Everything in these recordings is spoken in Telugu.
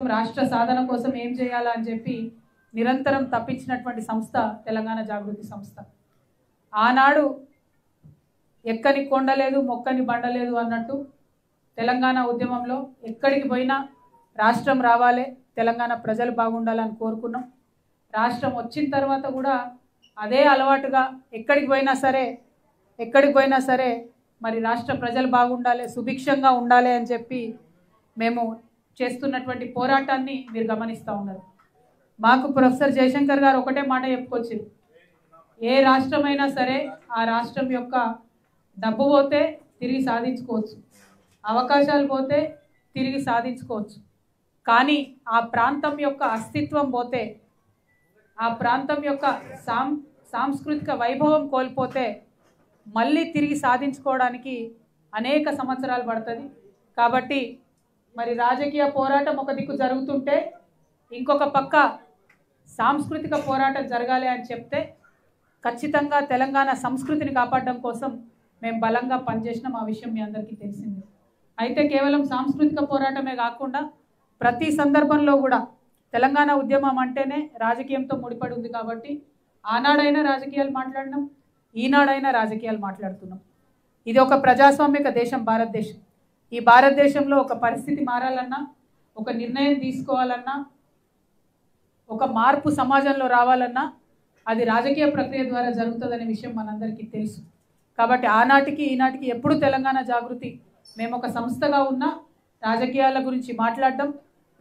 రాష్ట్ర సాధన కోసం ఏం చేయాలా అని చెప్పి నిరంతరం తప్పించినటువంటి సంస్థ తెలంగాణ జాగృతి సంస్థ. ఆనాడు ఎక్కని కొండలేదు మొక్కని బండలేదు అన్నట్టు తెలంగాణ ఉద్యమంలో ఎక్కడికి పోయినా రాష్ట్రం రావాలి, తెలంగాణ ప్రజలు బాగుండాలని కోరుకున్నాం. రాష్ట్రం వచ్చిన తర్వాత కూడా అదే అలవాటుగా ఎక్కడికి పోయినా సరే మరి రాష్ట్ర ప్రజలు బాగుండాలి, సుభిక్షంగా ఉండాలి అని చెప్పి మేము చేస్తున్నటువంటి పోరాటాన్ని మీరు గమనిస్తూ ఉన్నారు. మాకు ప్రొఫెసర్ జయశంకర్ గారు ఒకటే మాట చెప్పుకొచ్చారు, ఏ రాష్ట్రమైనా సరే ఆ రాష్ట్రం యొక్క డబ్బు పోతే తిరిగి సాధించుకోవచ్చు, అవకాశాలు పోతే తిరిగి సాధించుకోవచ్చు, కానీ ఆ ప్రాంతం యొక్క అస్తిత్వం పోతే, ఆ ప్రాంతం యొక్క సాంస్కృతిక వైభవం కోల్పోతే మళ్ళీ తిరిగి సాధించుకోవడానికి అనేక సంవత్సరాలు పడుతుంది. కాబట్టి మరి రాజకీయ పోరాటం ఒక దిక్కు జరుగుతుంటే ఇంకొక పక్క సాంస్కృతిక పోరాటం జరగాలి అని చెప్తే ఖచ్చితంగా తెలంగాణ సంస్కృతిని కాపాడడం కోసం మేము బలంగా పనిచేసినాం. ఆ విషయం మీ అందరికీ తెలిసింది. అయితే కేవలం సాంస్కృతిక పోరాటమే కాకుండా ప్రతి సందర్భంలో కూడా తెలంగాణ ఉద్యమం అంటేనే రాజకీయంతో ముడిపడి ఉంది. కాబట్టి ఆనాడైనా రాజకీయాలు మాట్లాడినాం, ఈనాడైనా రాజకీయాలు మాట్లాడుతున్నాం. ఇది ఒక ప్రజాస్వామిక దేశం భారతదేశం. ఈ భారతదేశంలో ఒక పరిస్థితి మారాలన్నా, ఒక నిర్ణయం తీసుకోవాలన్నా, ఒక మార్పు సమాజంలో రావాలన్నా అది రాజకీయ ప్రక్రియ ద్వారా జరుగుతుందనే విషయం మనందరికీ తెలుసు. కాబట్టి ఆనాటికి ఈనాటికి ఎప్పుడు తెలంగాణ జాగృతి మేము ఒక సంస్థగా ఉన్నా రాజకీయాల గురించి మాట్లాడడం,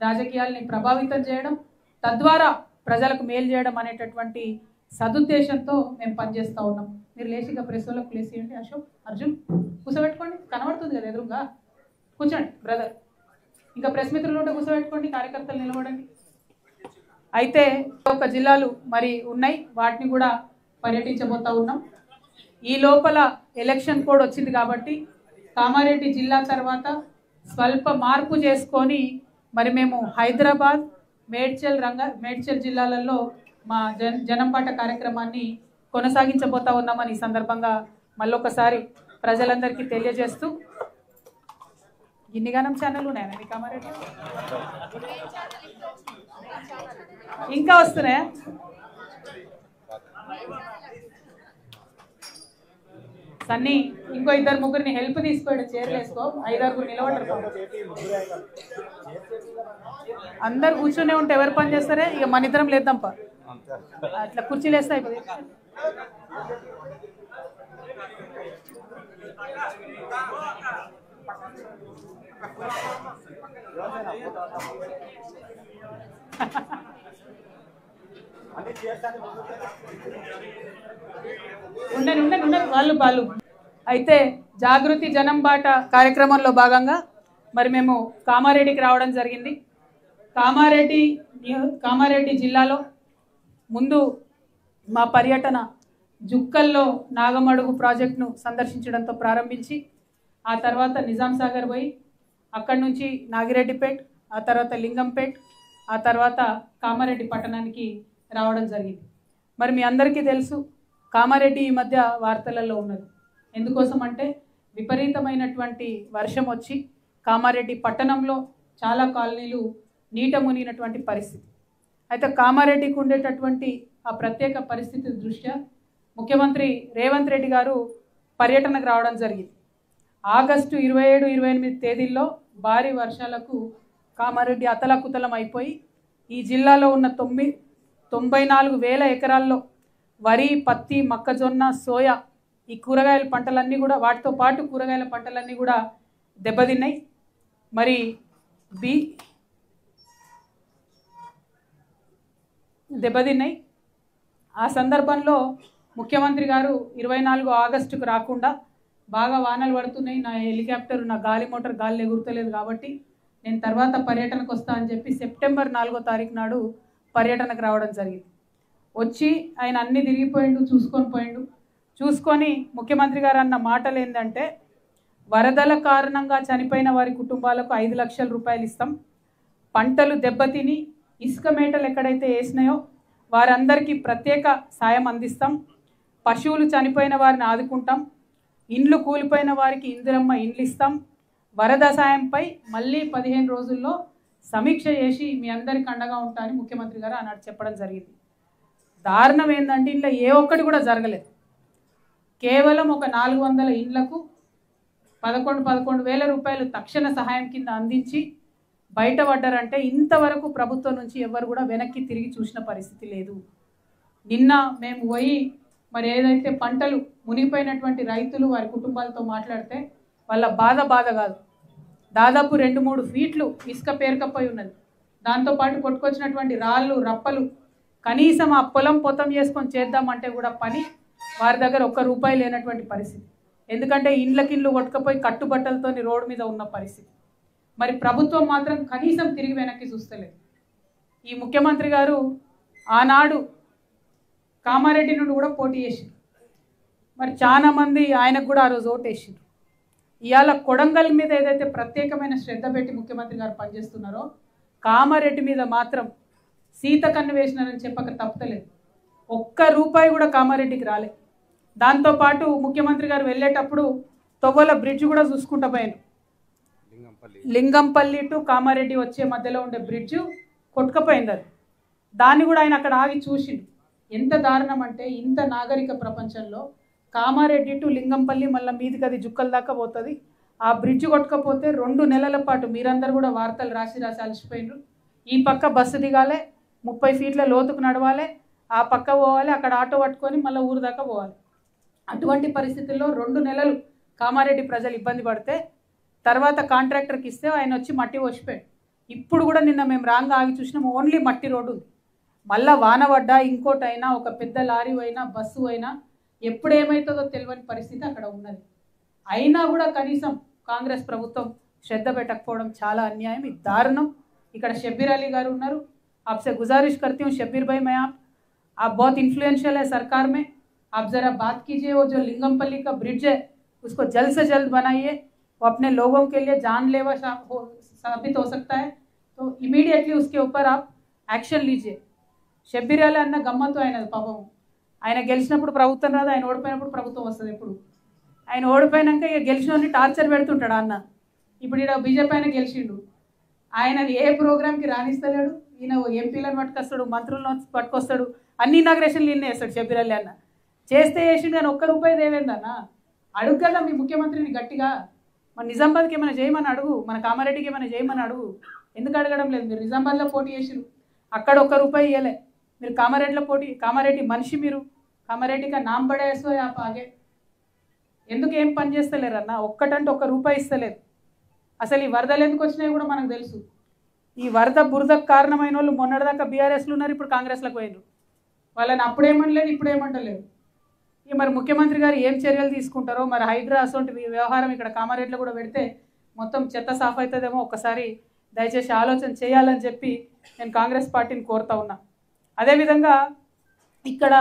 రాజకీయాల్ని ప్రభావితం చేయడం, తద్వారా ప్రజలకు మేలు చేయడం అనేటటువంటి సదుద్దేశంతో మేము పనిచేస్తూ ఉన్నాం. మీరు లేచిగా ప్రెస్ వాళ్ళకు ప్లేస్ చేయండి. అశోక్, అర్జున్ కూర్చోబెట్టుకోండి, కనబడుతుంది కదా ఎదురుగా, కూర్చోండి బ్రదర్. ఇంకా ప్రెస్ మిత్రులు ఉంటే కూర్చోబెట్టుకోండి, కార్యకర్తలు నిలబడండి. అయితే ఒక జిల్లాలు మరి ఉన్నాయి, వాటిని కూడా పర్యటించబోతూ ఉన్నాం. ఈ లోపల ఎలక్షన్ కోడ్ వచ్చింది కాబట్టి కామారెడ్డి జిల్లా తర్వాత స్వల్ప మార్పు చేసుకొని మరి మేము హైదరాబాద్, మేడ్చల్ జిల్లాలలో మా జనంపాట కార్యక్రమాన్ని కొనసాగించబోతా ఉన్నామని ఈ సందర్భంగా మళ్ళొకసారి ప్రజలందరికీ తెలియజేస్తూ, ఇన్నిగానం ఛానల్ ఉన్నాయా మీ కామారెడ్డి? ఇంకా వస్తున్నాయా? సన్నీ ఇంకో ఇద్దరు ముగ్గురిని హెల్ప్ తీసుకోండి, చైర్లు వేసుకో, 5-6 నిలబడరు. అందరు కూర్చొనే ఉంటే ఎవరు పని చేస్తారే? ఇక మన ఇద్దరం లేద్దాంపా, అట్లా కుర్చీలు వేస్తే అయిపోయి. ఉండండి వాళ్ళు. అయితే జాగృతి జనం బాట కార్యక్రమంలో భాగంగా మరి మేము కామారెడ్డికి రావడం జరిగింది. కామారెడ్డి జిల్లాలో ముందు మా పర్యటన జుక్కల్లో నాగమడుగు ప్రాజెక్టును సందర్శించడంతో ప్రారంభించి ఆ తర్వాత నిజాం సాగర్ పోయి అక్కడి నుంచి నాగిరెడ్డిపేట్, ఆ తర్వాత లింగంపేట్, ఆ తర్వాత కామారెడ్డి పట్టణానికి రావడం జరిగింది. మరి మీ అందరికీ తెలుసు కామారెడ్డి ఈ మధ్య వార్తలలో ఉన్నది. ఎందుకోసం అంటే విపరీతమైనటువంటి వర్షం వచ్చి కామారెడ్డి పట్టణంలో చాలా కాలనీలు నీట మునిగినటువంటి పరిస్థితి. అయితే కామారెడ్డికి ఉండేటటువంటి ఆ ప్రత్యేక పరిస్థితి దృష్ట్యా ముఖ్యమంత్రి రేవంత్ రెడ్డి గారు పర్యటనకు రావడం జరిగింది. ఆగస్టు 27-28 తేదీల్లో భారీ వర్షాలకు కామారెడ్డి అతలకుతలం అయిపోయి ఈ జిల్లాలో ఉన్న 94,000 ఎకరాల్లో వరి, పత్తి, మొక్కజొన్న, సోయా ఈ కూరగాయల పంటలన్నీ కూడా, వాటితో పాటు కూరగాయల పంటలన్నీ కూడా దెబ్బతిన్నాయి. మరి ఆ సందర్భంలో ముఖ్యమంత్రి గారు 24 ఆగస్టుకు రాకుండా, బాగా వానలు పడుతున్నాయి, నా హెలికాప్టర్, నా గాలి మోటార్ గాలి ఎగురుతలేదు కాబట్టి నేను తర్వాత పర్యటనకు వస్తా అని చెప్పి సెప్టెంబర్ 4వ తారీఖు నాడు పర్యటనకు రావడం జరిగింది. వచ్చి ఆయన అన్ని తిరిగిపోయిండు, చూసుకొని ముఖ్యమంత్రి గారు అన్న మాటలు ఏంటంటే, వరదల కారణంగా చనిపోయిన వారి కుటుంబాలకు 5 లక్షల రూపాయలు ఇస్తాం, పంటలు దెబ్బతిని ఇసుక మేటలు ఎక్కడైతే వేసినాయో వారందరికీ ప్రత్యేక సాయం అందిస్తాం, పశువులు చనిపోయిన వారిని ఆదుకుంటాం, ఇండ్లు కూలిపోయిన వారికి ఇందిరమ్మ ఇండ్లు ఇస్తాం, వరద సాయంపై మళ్ళీ 15 రోజుల్లో సమీక్ష చేసి మీ అందరికి అండగా ఉంటా అని ముఖ్యమంత్రి గారు ఆనాడు చెప్పడం జరిగింది. దారుణం ఏంటంటే ఇంట్లో ఏ ఒక్కటి కూడా జరగలేదు. కేవలం ఒక 400 ఇండ్లకు 11,000 రూపాయలు తక్షణ సహాయం కింద అందించి బయటపడ్డారంటే ఇంతవరకు ప్రభుత్వం నుంచి ఎవరు కూడా వెనక్కి తిరిగి చూసిన పరిస్థితి లేదు. నిన్న మేము పోయి మరి ఏదైతే పంటలు మునిగిపోయినటువంటి రైతులు వారి కుటుంబాలతో మాట్లాడితే వాళ్ళ బాధ కాదు, దాదాపు 2-3 ఫీట్లు ఇసుక పేరుకపోయి ఉన్నది. దాంతోపాటు కొట్టుకొచ్చినటువంటి రాళ్ళు రప్పలు కనీసం ఆ పొలం పొతం చేసుకొని చేద్దామంటే కూడా పని వారి దగ్గర ₹1 లేనటువంటి పరిస్థితి. ఎందుకంటే ఇండ్లకిండ్లు కొట్టుకపోయి కట్టుబట్టలతో రోడ్డు మీద ఉన్న పరిస్థితి. మరి ప్రభుత్వం మాత్రం కనీసం తిరిగి వెనక్కి చూస్తలేదు. ఈ ముఖ్యమంత్రి గారు ఆనాడు కామారెడ్డి నుండి కూడా పోటీ చేసిండు. మరి చాలా మంది ఆయనకు కూడా ఆ రోజు ఓటేసిండ్రు. ఇవాళ కొడంగల్ మీద ఏదైతే ప్రత్యేకమైన శ్రద్ధ పెట్టి ముఖ్యమంత్రి గారు పనిచేస్తున్నారో కామారెడ్డి మీద మాత్రం సీత కన్ను వేసినారని చెప్పక తప్పలేదు. ₹1 కూడా కామారెడ్డికి రాలే. దాంతోపాటు ముఖ్యమంత్రి గారు వెళ్ళేటప్పుడు తొవ్వల బ్రిడ్జ్ కూడా చూసుకుంటూ పోయాను. లింగంపల్లి టు కామారెడ్డి వచ్చే మధ్యలో ఉండే బ్రిడ్జ్ కొట్టుకపోయింది. అది దాన్ని కూడా ఆయన అక్కడ ఆగి చూసిండు. ఎంత దారుణం అంటే ఇంత నాగరిక ప్రపంచంలో కామారెడ్డి టు లింగంపల్లి మళ్ళీ మీదికి అది జుక్కల దాకా పోతుంది. ఆ బ్రిడ్జ్ కొట్టుకపోతే 2 నెలల పాటు మీరందరూ కూడా వార్తలు రాసి అలసిపోయినారు. ఈ పక్క బస్సు దిగాలి, 30 ఫీట్ల లోతుకు నడవాలి, ఆ పక్క పోవాలి, అక్కడ ఆటో పట్టుకొని మళ్ళీ ఊరు దాకా పోవాలి. అటువంటి పరిస్థితుల్లో 2 నెలలు కామారెడ్డి ప్రజలు ఇబ్బంది పడితే తర్వాత కాంట్రాక్టర్కి ఇస్తే ఆయన వచ్చి మట్టి పోసిపోయాడు. ఇప్పుడు కూడా నిన్న మేము రాంగ్ ఆగి చూసినాం, ఓన్లీ మట్టి రోడ్డు ఉంది. మళ్ళీ వాన పడ్డా ఇంకోటైనా ఒక పెద్ద లారీ అయినా బస్సు అయినా ఎప్పుడు ఏమవుతుందో తెలియని పరిస్థితి అక్కడ ఉన్నది. అయినా కూడా కనీసం కాంగ్రెస్ ప్రభుత్వం శ్రద్ధ పెట్టకపోవడం చాలా అన్యాయం, ఇది దారుణం. ఇక్కడ షబ్బీర్ అలీ గారు ఉన్నారు. आपसे गुजारिश करती हूँ शब्बीर भाई, मैं आप बहुत इन्फ्लुएंशियल है सरकार में, आप ज़रा बात कीजिए, वो जो लिंगमपल्ली का ब्रिज है उसको जल्द से जल्द बनाइए. वो अपने लोगों के लिए जानलेवा साबित हो सकता है, तो इमीडिएटली उसके ऊपर आप యాక్షన్ లీజిए. షబ్బీర్ అలీ అన్న గమ్మత్తు అయినది పాపం. ఆయన గెలిచినప్పుడు ప్రభుత్వం రాదు, ఆయన ఓడిపోయినప్పుడు ప్రభుత్వం వస్తుంది. ఎప్పుడు ఆయన ఓడిపోయినాక ఇక గెలిచినోని టార్చర్ పెడుతుంటాడు అన్న. ఇప్పుడు ఈడ బీజేపీ ఆయన గెలిచిండు, ఆయన ఏ ప్రోగ్రామ్కి రాణిస్తలేడు. ఈయన ఎంపీలను పట్టుకొస్తాడు, మంత్రులను పట్టుకొస్తాడు, అన్ని ఇనాగ్రేషన్లు ఈయన వేస్తాడు షబ్బీర్ అలీ అన్న. చేస్తే వేసిండు కానీ ₹1 దేవేందన్న. అడుగు కదా మీ ముఖ్యమంత్రిని గట్టిగా, మన నిజామాబాద్కి ఏమైనా చేయమని అడుగు, మన కామారెడ్డికి ఏమైనా చేయమని అడుగు. ఎందుకు అడగడం లేదు? మీరు నిజామాబాద్లో పోటీ చేసిరు, అక్కడ ₹1 ఇవ్వలే. మీరు కామారెడ్డిలో కామారెడ్డి మనిషి, మీరు కామారెడ్డిగా నామ్ పడేసో ఆగే. ఎందుకు ఏం పని చేస్తలేరన్న? ఒక్కటంటే ₹1 ఇస్తలేదు. అసలు ఈ వరదలు ఎందుకు వచ్చినాయి కూడా మనకు తెలుసు. ఈ వరద బురదకు కారణమైన వాళ్ళు మొన్నటిదాకా బీఆర్ఎస్లో ఉన్నారు, ఇప్పుడు కాంగ్రెస్లోకి పోయినారు. వాళ్ళని అప్పుడేమనలేదు, ఇప్పుడేమంటలేదు. ఇక మరి ముఖ్యమంత్రి గారు ఏం చర్యలు తీసుకుంటారో, మరి హైడ్రా అసోంటి వ్యవహారం ఇక్కడ కామారెడ్డిలో కూడా పెడితే మొత్తం చెత్త సాఫ్ అవుతుందేమో, ఒక్కసారి దయచేసి ఆలోచన చేయాలని చెప్పి నేను కాంగ్రెస్ పార్టీని కోరుతా ఉన్నా. అదేవిధంగా ఇక్కడ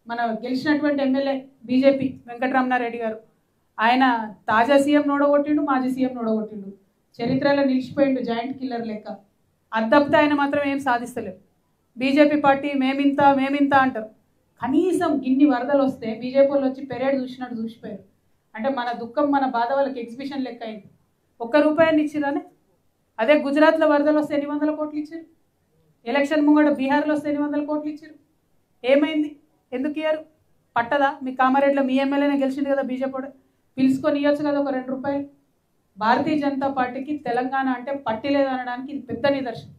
మన గెలిచినటువంటి ఎమ్మెల్యే బీజేపీ వెంకటరమణారెడ్డి గారు, ఆయన తాజా సీఎం నోడగొట్టిండు, మాజీ సీఎం నోడగొట్టిండు, చరిత్రలో నిలిచిపోయిండు జాయింట్ కిల్లర్ లెక్క. అద్దప్తే ఆయన మాత్రం ఏం సాధిస్తలేరు. బీజేపీ పార్టీ మేమింత అంటారు. కనీసం ఇన్ని వరదలు వస్తే బీజేపీ వాళ్ళు వచ్చి పెరేడ్ చూసినట్టు చూసిపోయారు. అంటే మన దుఃఖం మన బాధ వాళ్ళకి ఎగ్జిబిషన్ లెక్క అయింది. ₹1 ఇచ్చిరానే. అదే గుజరాత్లో వరదలు వస్తే 800 కోట్లు ఇచ్చారు. ఎలక్షన్ ముంగడ బీహార్లో వస్తే 800 కోట్లు ఇచ్చారు. ఏమైంది? ఎందుకు ఇయ్యారు? పట్టదా? మీ కామారెడ్డిలో మీ ఎమ్మెల్యేనే గెలిచింది కదా, బీజేపీ పిలుచుకొని ఇవ్వచ్చు కదా ఒక ₹2. భారతీయ జనతా పార్టీకి తెలంగాణ అంటే పట్టి లేదు అనడానికి ఇది పెద్ద నిదర్శనం.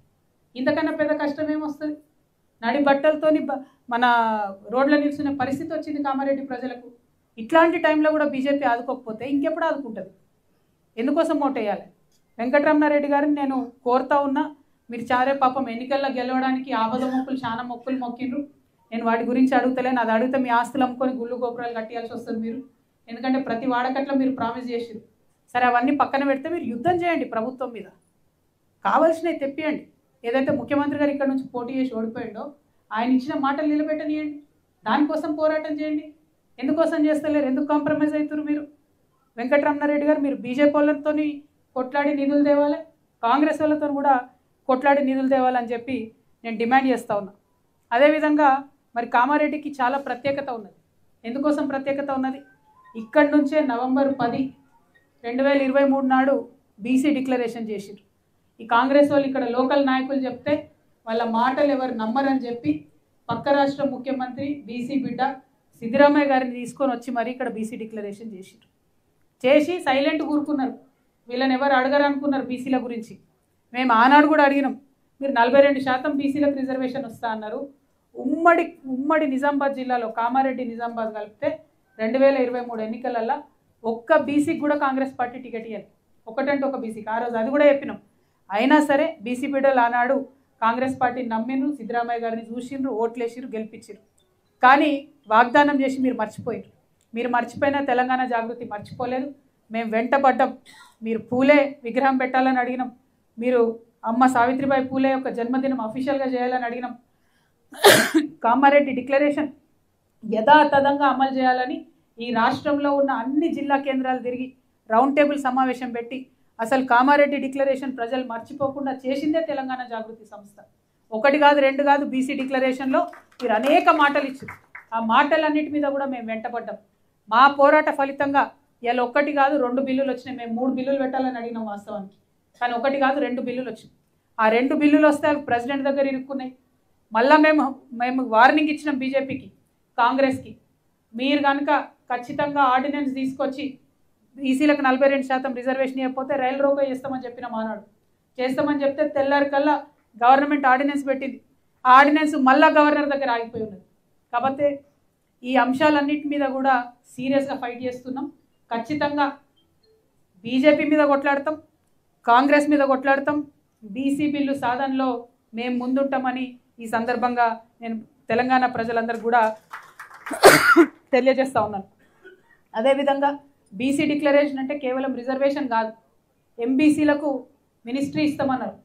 ఇంతకన్నా పెద్ద కష్టం ఏమొస్తుంది? నడి బట్టలతోని మన రోడ్ల నిల్చునే పరిస్థితి వచ్చింది కామారెడ్డి ప్రజలకు. ఇట్లాంటి టైంలో కూడా బీజేపీ ఆదుకోకపోతే ఇంకెప్పుడు ఆదుకుంటుంది? ఎందుకోసం ఓటేయాలి? వెంకటరమణారెడ్డి గారిని నేను కోరుతా ఉన్నా, మీరు చారే పాపం ఎన్నికల్లో గెలవడానికి ఆపద మొక్కులు చాలా మొక్కులు మొక్కిండ్రు. నేను వాటి గురించి అడుగుతలేను. అది అడిగితే మీ ఆస్తులు అమ్ముకొని గుళ్ళు గోపురాలు కట్టియాల్సి వస్తుంది మీరు. ఎందుకంటే ప్రతి వాడకట్లో మీరు ప్రామిస్ చేసిరు. సరే, అవన్నీ పక్కన పెడితే మీరు యుద్ధం చేయండి ప్రభుత్వం మీద, కావాల్సినవి తెప్పియండి. ఏదైతే ముఖ్యమంత్రి గారు ఇక్కడ నుంచి పోటీ చేసి ఓడిపోయిండో ఆయన ఇచ్చిన మాటలు నిలబెట్టనియండి, దానికోసం పోరాటం చేయండి. ఎందుకోసం చేస్తలేరు? ఎందుకు కాంప్రమైజ్ అవుతారు మీరు? వెంకటరమణారెడ్డి గారు, మీరు బీజేపీ వాళ్ళతో కొట్లాడి నిధులు తేవాలి, కాంగ్రెస్ వాళ్ళతో కూడా కొట్లాడి నిధులు తేవాలని చెప్పి నేను డిమాండ్ చేస్తూ ఉన్నా. అదేవిధంగా మరి కామారెడ్డికి చాలా ప్రత్యేకత ఉన్నది. ఎందుకోసం ప్రత్యేకత ఉన్నది? ఇక్కడి నుంచే నవంబర్ 10, 2023 నాడు బీసీ డిక్లరేషన్ చేసిరు. ఈ కాంగ్రెస్ వాళ్ళు ఇక్కడ లోకల్ నాయకులు చెప్తే వాళ్ళ మాటలు ఎవరు నమ్మరని చెప్పి పక్క రాష్ట్ర ముఖ్యమంత్రి బీసీ బిడ్డ సిద్ధరామయ్య గారిని తీసుకొని వచ్చి మరి ఇక్కడ బీసీ డిక్లరేషన్ చేసి సైలెంట్ కూరుకున్నారు. వీళ్ళని ఎవరు అడగరు అనుకున్నారు బీసీల గురించి. మేము ఆనాడు కూడా అడిగినాం, మీరు 42% బీసీలకు రిజర్వేషన్ వస్తా అన్నారు. ఉమ్మడి నిజామాబాద్ జిల్లాలో కామారెడ్డి నిజామాబాద్ కలిపితే 2023 ఎన్నికలల్లో ఒక్క బీసీకి కూడా కాంగ్రెస్ పార్టీ టికెట్ ఇవ్వాలి, ఒకటంటే ఒక బీసీకి. ఆ రోజు అది కూడా చెప్పినాం. అయినా సరే బీసీ బిడ్డలు ఆనాడు కాంగ్రెస్ పార్టీని నమ్మిండ్రు, సిద్ధరామయ్య గారిని చూసిండ్రు, ఓట్లేసిరు, గెలిపించారు. కానీ వాగ్దానం చేసి మీరు మర్చిపోయారు. మీరు మర్చిపోయినా తెలంగాణ జాగృతి మర్చిపోలేదు. మేము వెంటబడ్డాం. మీరు పూలే విగ్రహం పెట్టాలని అడిగినాం, మీరు అమ్మ సావిత్రిబాయి పూలే యొక్క జన్మదినం అఫీషియల్గా చేయాలని అడిగినాం, కామారెడ్డి డిక్లరేషన్ యథాతథంగా అమలు చేయాలని ఈ రాష్ట్రంలో ఉన్న అన్ని జిల్లా కేంద్రాలు తిరిగి రౌండ్ టేబుల్ సమావేశం పెట్టి అసలు కామారెడ్డి డిక్లరేషన్ ప్రజలు మర్చిపోకుండా చేసిందే తెలంగాణ జాగృతి సంస్థ. ఒకటి కాదు, రెండు కాదు, బీసీ డిక్లరేషన్లో మీరు అనేక మాటలు ఇచ్చారు. ఆ మాటలన్నిటి మీద కూడా మేము వెంటబడ్డాం. మా పోరాట ఫలితంగా ఇలా ఒకటి కాదు 2 బిల్లులు వచ్చినాయి. మేము 3 బిల్లులు పెట్టాలని అడిగినాం వాస్తవానికి, కానీ ఒకటి కాదు 2 బిల్లులు వచ్చినాయి. ఆ 2 బిల్లులు వస్తే అవి ప్రెసిడెంట్ దగ్గర ఇరుక్కున్నాయి. మళ్ళీ మేము వార్నింగ్ ఇచ్చినాం బీజేపీకి, కాంగ్రెస్కి, మీరు కనుక ఖచ్చితంగా ఆర్డినెన్స్ తీసుకొచ్చి బీసీలకు 42% రిజర్వేషన్ ఇవ్వకపోతే రైలు రోకో చేస్తామని చెప్పిన మానాడు. చేస్తామని చెప్తే తెల్లారికల్లా గవర్నమెంట్ ఆర్డినెన్స్ పెట్టింది. ఆ ఆర్డినెన్స్ మళ్ళా గవర్నర్ దగ్గర ఆగిపోయి ఉన్నది. కాబట్టి ఈ అంశాలన్నిటి మీద కూడా సీరియస్గా ఫైట్ చేస్తున్నాం. ఖచ్చితంగా బీజేపీ మీద కొట్లాడతాం, కాంగ్రెస్ మీద కొట్లాడతాం. బీసీ బిల్లు సాధనలో మేము ముందుంటామని ఈ సందర్భంగా నేను తెలంగాణ ప్రజలందరూ కూడా తెలియజేస్తూ ఉన్నాను. అదేవిధంగా బీసీ డిక్లరేషన్ అంటే కేవలం రిజర్వేషన్ కాదు, ఎంబీసీలకు మినిస్ట్రీ ఇస్తామన్నారు.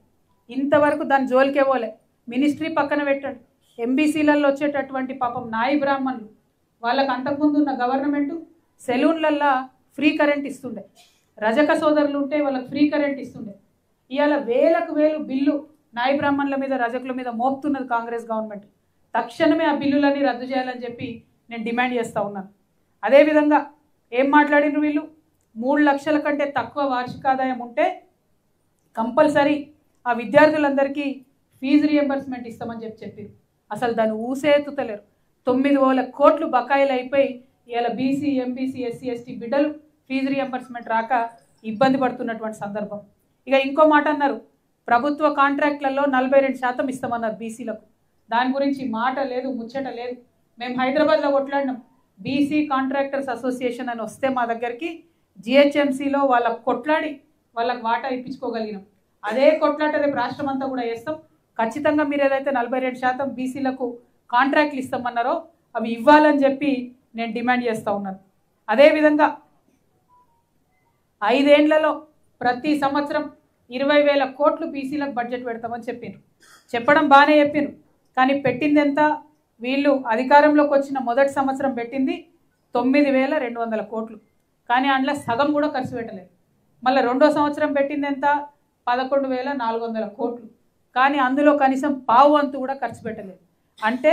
ఇంతవరకు దాని జోలికే పోలే. మినిస్ట్రీ పక్కన పెట్టండి, ఎంబీసీలలో వచ్చేటటువంటి పాపం నాయి బ్రాహ్మణులు, వాళ్ళకు అంతకుముందు ఉన్న గవర్నమెంటు సెలూన్లల్లో ఫ్రీ కరెంట్ ఇస్తుండే, రజక సోదరులు ఉంటే వాళ్ళకి ఫ్రీ కరెంట్ ఇస్తుండే. ఇవాళ వేలకు వేలు బిల్లు నాయి బ్రాహ్మణుల మీద, రజకుల మీద మోపుతున్నది కాంగ్రెస్ గవర్నమెంట్. తక్షణమే ఆ బిల్లులన్నీ రద్దు చేయాలని చెప్పి నేను డిమాండ్ చేస్తూ ఉన్నాను. అదేవిధంగా ఏం మాట్లాడినారు వీళ్ళు, 3 లక్షల కంటే తక్కువ వార్షిక ఆదాయం ఉంటే కంపల్సరీ ఆ విద్యార్థులందరికీ ఫీజు రియంబర్స్మెంట్ ఇస్తామని చెప్పారు. అసలు దాన్ని ఊసేతుతలేరు. 9,000 కోట్లు బకాయిలు అయిపోయి ఇవాళ బీసీ, ఎంబీసీ, ఎస్సీ, ఎస్టీ బిడ్డలు ఫీజు రియంబర్స్మెంట్ రాక ఇబ్బంది పడుతున్నటువంటి సందర్భం. ఇక ఇంకో మాట అన్నారు, ప్రభుత్వ కాంట్రాక్ట్లలో 42% ఇస్తామన్నారు బీసీలకు. దాని గురించి మాట లేదు, ముచ్చట లేదు. మేము హైదరాబాద్లో కొట్లాడినాం, బీసీ కాంట్రాక్టర్స్ అసోసియేషన్ అని వస్తే మా దగ్గరికి జిహెచ్ఎంసీలో వాళ్ళకు కొట్లాడి వాళ్ళకు వాటా ఇప్పించుకోగలిగినాం. అదే కొట్లాట రేపు రాష్ట్రం అంతా కూడా వేస్తాం. ఖచ్చితంగా మీరు ఏదైతే 42% బీసీలకు కాంట్రాక్ట్లు ఇస్తామన్నారో అవి ఇవ్వాలని చెప్పి నేను డిమాండ్ చేస్తూ ఉన్నాను. అదేవిధంగా 5 ఏళ్లలో ప్రతి సంవత్సరం 20,000 కోట్లు బీసీలకు బడ్జెట్ పెడతామని చెప్పడం బాగానే చెప్పారు. కానీ పెట్టింది ఎంత? వీళ్ళు అధికారంలోకి వచ్చిన మొదటి సంవత్సరం పెట్టింది 9,200 కోట్లు, కానీ అందులో సగం కూడా ఖర్చు పెట్టలేదు. మళ్ళీ రెండో సంవత్సరం పెట్టింది ఎంత? 11,400 కోట్లు, కానీ అందులో కనీసం పావు వంతు కూడా ఖర్చు పెట్టలేదు. అంటే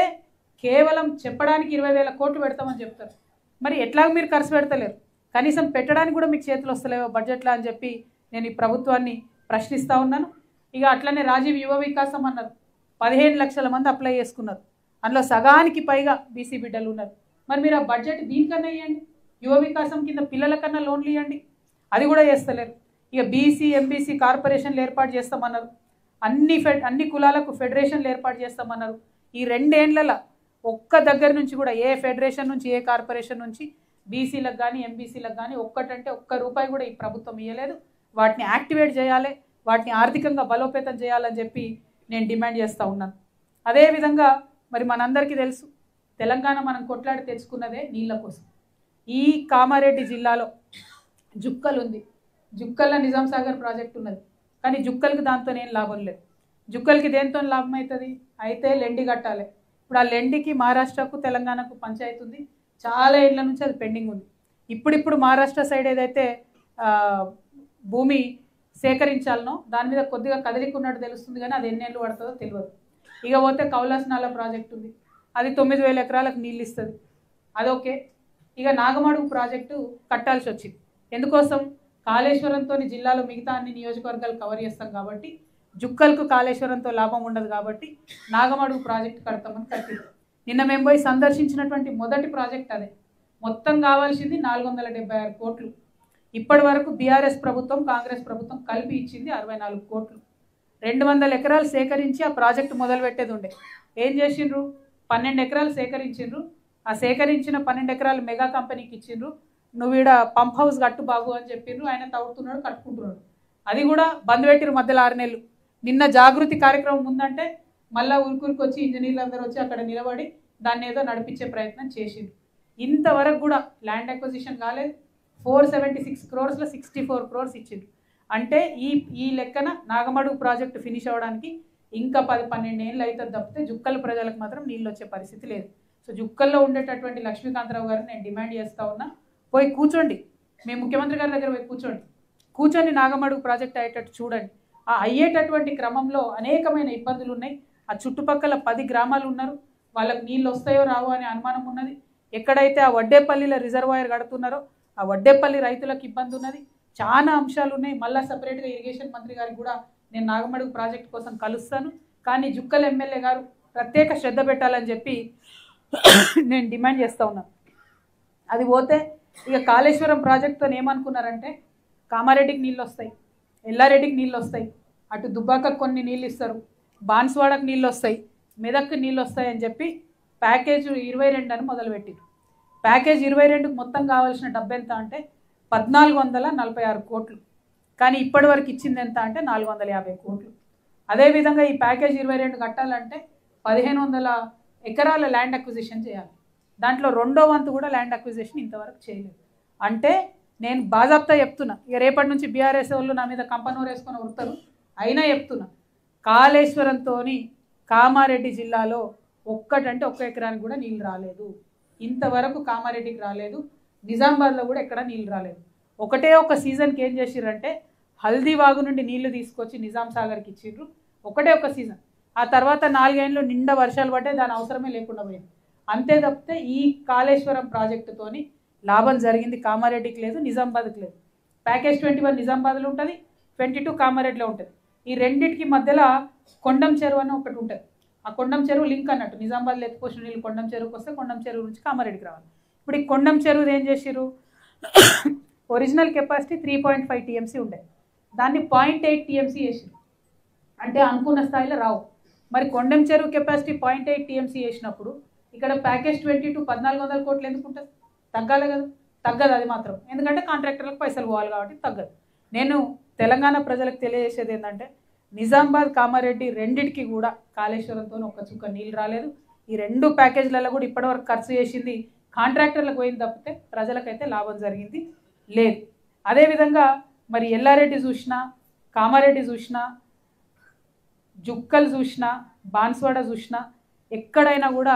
కేవలం చెప్పడానికి 20,000 కోట్లు పెడతామని చెప్తారు, మరి ఎట్లా మీరు ఖర్చు పెడతలేరు? కనీసం పెట్టడానికి కూడా మీకు చేతులు వస్తలేవో బడ్జెట్లో అని చెప్పి నేను ఈ ప్రభుత్వాన్ని ప్రశ్నిస్తూ ఉన్నాను. ఇక అట్లనే రాజీవ్ యువ వికాసం అన్నారు, 15 లక్షల మంది అప్లై చేసుకున్నారు, అందులో సగానికి పైగా బీసీ బిడ్డలు ఉన్నారు. మరి మీరు ఆ బడ్జెట్ దీనికన్నా ఇవ్వండి, యువ వికాసం కింద పిల్లల కన్నా లోన్లు ఇవ్వండి, అది కూడా చేస్తలేరు. ఇక బీసీ, ఎంబీసీ కార్పొరేషన్లు ఏర్పాటు చేస్తామన్నారు, అన్ని కులాలకు ఫెడరేషన్లు ఏర్పాటు చేస్తామన్నారు. ఈ 2 ఏళ్లలో ఒక్క దగ్గర నుంచి కూడా ఏ ఫెడరేషన్ నుంచి, ఏ కార్పొరేషన్ నుంచి బీసీలకు కానీ ఎంబీసీలకు కానీ ఒక్కటంటే ఒక్క రూపాయి కూడా ఈ ప్రభుత్వం ఇవ్వలేదు. వాటిని యాక్టివేట్ చేయాలి, వాటిని ఆర్థికంగా బలోపేతం చేయాలని చెప్పి నేను డిమాండ్ చేస్తూ ఉన్నాను. అదేవిధంగా మరి మనందరికీ తెలుసు, తెలంగాణ మనం కొట్లాడి తెచ్చుకున్నదే నీళ్ళ కోసం. ఈ కామారెడ్డి జిల్లాలో జుక్కలు ఉంది, జుక్కల్లో నిజాం సాగర్ ప్రాజెక్ట్ ఉన్నది, కానీ జుక్కలకి దాంతో ఏం లాభం లేదు. జుక్కలకి దేంతో లాభం అవుతుంది? అయితే లెండి కట్టాలి. ఇప్పుడు ఆ లెండికి మహారాష్ట్రకు, తెలంగాణకు పంచాయతీ ఉంది, చాలా ఏళ్ళ నుంచి అది పెండింగ్ ఉంది. ఇప్పుడు మహారాష్ట్ర సైడ్ ఏదైతే భూమి సేకరించాలనో దాని మీద కొద్దిగా కదిలికున్నట్టు తెలుస్తుంది, కానీ అది ఎన్నేళ్ళు పడుతుందో తెలియదు. ఇక పోతే కౌలాస్ నాలా ప్రాజెక్టు ఉంది, అది 9,000 ఎకరాలకు నీళ్ళు ఇస్తుంది, అదొకే. ఇక నాగమడుగు ప్రాజెక్టు కట్టాల్సి వచ్చింది. ఎందుకోసం? కాళేశ్వరంతో జిల్లాలో మిగతా అన్ని నియోజకవర్గాలు కవర్ చేస్తాం కాబట్టి జుక్కల్కు కాళేశ్వరంతో లాభం ఉండదు కాబట్టి నాగమడుగు ప్రాజెక్టు కడతామని కట్టింది. నిన్న మేము పోయి సందర్శించినటువంటి మొదటి ప్రాజెక్ట్ అదే. మొత్తం కావాల్సింది 476 కోట్లు. ఇప్పటి వరకు బీఆర్ఎస్ ప్రభుత్వం కాంగ్రెస్ ప్రభుత్వం కలిపి ఇచ్చింది 64 కోట్లు. 200 ఎకరాలు సేకరించి ఆ ప్రాజెక్టు మొదలు పెట్టేది ఉండే. ఏం చేసిండ్రు? 12 ఎకరాలు సేకరించిండ్రు. ఆ సేకరించిన 12 ఎకరాలు మెగా కంపెనీకి ఇచ్చిండ్రు. నువ్వు ఈడ పంప్ హౌస్ కట్టు బాబు అని చెప్పిండ్రు. ఆయన తవ్వుతున్నాడు, కట్టుకుంటున్నాడు. అది కూడా బంద్ పెట్టిరు మధ్యలో 6 నెలలు. నిన్న జాగృతి కార్యక్రమం ఉందంటే మళ్ళీ ఊరికి వచ్చి ఇంజనీర్లు అందరూ వచ్చి అక్కడ నిలబడి దాన్ని ఏదో నడిపించే ప్రయత్నం చేసిండ్రు. ఇంతవరకు కూడా ల్యాండ్ అక్విజిషన్ కాలేదు. 476 crores 64 crores ఇచ్చిండ్రు. అంటే ఈ లెక్కన నాగమడుగు ప్రాజెక్టు ఫినిష్ అవ్వడానికి ఇంకా 10-12 ఏళ్ళు అవుతుంది తప్పితే జుక్కల ప్రజలకు మాత్రం నీళ్ళు వచ్చే పరిస్థితి లేదు. సో జుక్కల్లో ఉండేటటువంటి లక్ష్మీకాంతరావు గారిని నేను డిమాండ్ చేస్తూ ఉన్నా, పోయి కూర్చోండి, మీ ముఖ్యమంత్రి గారి దగ్గర పోయి కూర్చొని నాగమడుగు ప్రాజెక్ట్ అయ్యేటట్టు చూడండి. ఆ అయ్యేటటువంటి క్రమంలో అనేకమైన ఇబ్బందులు ఉన్నాయి. ఆ చుట్టుపక్కల 10 గ్రామాలు ఉన్నారు, వాళ్ళకి నీళ్ళు వస్తాయో రావో అనే అనుమానం ఉన్నది. ఎక్కడైతే ఆ వడ్డేపల్లిలో రిజర్వాయర్ కడుతున్నారో ఆ వడ్డేపల్లి రైతులకు ఇబ్బంది ఉన్నది. చాలా అంశాలు ఉన్నాయి. మళ్ళీ సపరేట్గా ఇరిగేషన్ మంత్రి గారికి కూడా నేను నాగమడుగు ప్రాజెక్ట్ కోసం కలుస్తాను. కానీ జుక్కల్ ఎమ్మెల్యే గారు ప్రత్యేక శ్రద్ధ పెట్టాలని చెప్పి నేను డిమాండ్ చేస్తూ ఉన్నాను. అది పోతే ఇక కాళేశ్వరం ప్రాజెక్టుతో ఏమనుకున్నారంటే కామారెడ్డికి నీళ్ళు వస్తాయి, ఎల్లారెడ్డికి నీళ్ళు వస్తాయి, అటు దుబ్బాకకు కొన్ని నీళ్ళు ఇస్తారు, బాన్స్వాడకు నీళ్ళు వస్తాయి, మెదక్కి నీళ్ళు వస్తాయి అని చెప్పి ప్యాకేజ్ 22 అని మొదలుపెట్టారు. ప్యాకేజ్ 22కు మొత్తం కావాల్సిన డబ్బు ఎంత అంటే 1446 కోట్లు. కానీ ఇప్పటి వరకు ఇచ్చింది ఎంత అంటే 450 కోట్లు. అదేవిధంగా ఈ ప్యాకేజ్ 22 కట్టాలంటే 1500 ఎకరాల ల్యాండ్ అక్విజిషన్ చేయాలి. దాంట్లో 2వ వంతు కూడా ల్యాండ్ అక్విజిషన్ ఇంతవరకు చేయలేదు. అంటే నేను బాజాప్తా చెప్తున్నా, ఇక రేపటి నుంచి బీఆర్ఎస్ వాళ్ళు నా మీద కంపనూరు వేసుకొని ఉడతారు. అయినా చెప్తున్నా, కాళేశ్వరంతో కామారెడ్డి జిల్లాలో ఒక్క ఎకరానికి కూడా నీళ్ళు రాలేదు. ఇంతవరకు కామారెడ్డికి రాలేదు, నిజామాబాద్లో కూడా ఎక్కడ నీళ్ళు రాలేదు. ఒక సీజన్కి ఏం చేసిర్రంటే హల్దీ వాగు నుండి నీళ్లు తీసుకొచ్చి నిజాం సాగర్కి ఇచ్చిర్రు. ఒక సీజన్. ఆ తర్వాత 4 ఏళ్ళు నిండా వర్షాలు పడ్డాయి, దాని అవసరమే లేకుండా పోయింది. అంతే తప్పితే ఈ కాళేశ్వరం ప్రాజెక్టుతోని లాభం జరిగింది కామారెడ్డికి లేదు, నిజామాబాద్కి లేదు. ప్యాకేజ్ 21 నిజామాబాద్లో ఉంటుంది, 22 కామారెడ్డిలో ఉంటుంది. ఈ రెండింటికి మధ్యలో కొండం చెరువు అని ఒకటి ఉంటుంది. ఆ కొండం చెరువు లింక్ అన్నట్టు, నిజామాబాద్లో ఎత్తుపోసిన నీళ్ళు కొండం చెరువుకి వస్తే కొండం చెరువు నుంచి కామారెడ్డికి రావాలి. ఇప్పుడు ఈ కొండం చెరువు ఏం చేసిర్రు, ఒరిజినల్ కెపాసిటీ 3.5 TMC ఉండే, దాన్ని 0.8 TMC చేసిరు. అంటే అనుకున్న స్థాయిలో రావు. మరి కొండం చెరువు కెపాసిటీ 0.8 TMC చేసినప్పుడు ఇక్కడ ప్యాకేజ్ 22 1400 కోట్లు ఎందుకు ఉంటుంది? తగ్గాలి కదా, తగ్గదు అది మాత్రం. ఎందుకంటే కాంట్రాక్టర్లకు పైసలు పోవాలి కాబట్టి తగ్గదు. నేను తెలంగాణ ప్రజలకు తెలియజేసేది ఏంటంటే నిజామాబాద్ కామారెడ్డి రెండింటికి కూడా కాళేశ్వరంతో ఒక్క చుక్క నీళ్ళు రాలేదు. ఈ 2 ప్యాకేజీలలో కూడా ఇప్పటివరకు ఖర్చు చేసింది కాంట్రాక్టర్లకు పోయింది తప్పితే ప్రజలకైతే లాభం జరిగింది లేదు. అదేవిధంగా మరి ఎల్లారెడ్డి చూసినా, కామారెడ్డి చూసినా, జుక్కలు చూసినా, బాన్స్వాడ చూసినా ఎక్కడైనా కూడా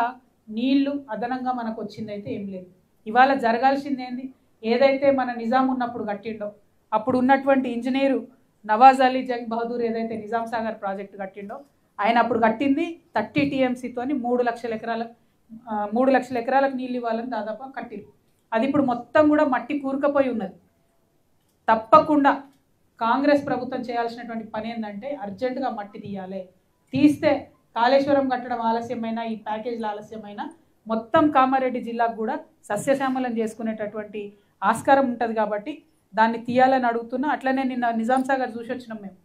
నీళ్లు అదనంగా మనకు వచ్చిందైతే ఏం లేదు. ఇవాళ జరగాల్సింది ఏంది, ఏదైతే మన నిజాం ఉన్నప్పుడు కట్టిండో, అప్పుడు ఉన్నటువంటి ఇంజనీరు నవాజ్ అలీ జంగ్ బహదూర్ ఏదైతే నిజాం సాగర్ ప్రాజెక్టు కట్టిండో, ఆయన అప్పుడు కట్టింది 30 TMCతోని 3 లక్షల ఎకరాలకు నీళ్ళు ఇవ్వాలని దాదాపు కట్టిరు. అది ఇప్పుడు మొత్తం కూడా మట్టి కూరుకపోయి ఉన్నది. తప్పకుండా కాంగ్రెస్ ప్రభుత్వం చేయాల్సినటువంటి పని ఏంటంటే అర్జెంటుగా మట్టి తీయాలి. తీస్తే కాళేశ్వరం కట్టడం ఆలస్యమైన, ఈ ప్యాకేజీల ఆలస్యమైన మొత్తం కామారెడ్డి జిల్లాకు కూడా సస్యశ్యామలం చేసుకునేటటువంటి ఆస్కారం ఉంటుంది. కాబట్టి దాన్ని తీయాలని అడుగుతున్నా. అట్లనే నిన్న నిజాం సాగర్ చూసి వచ్చినాం మేము.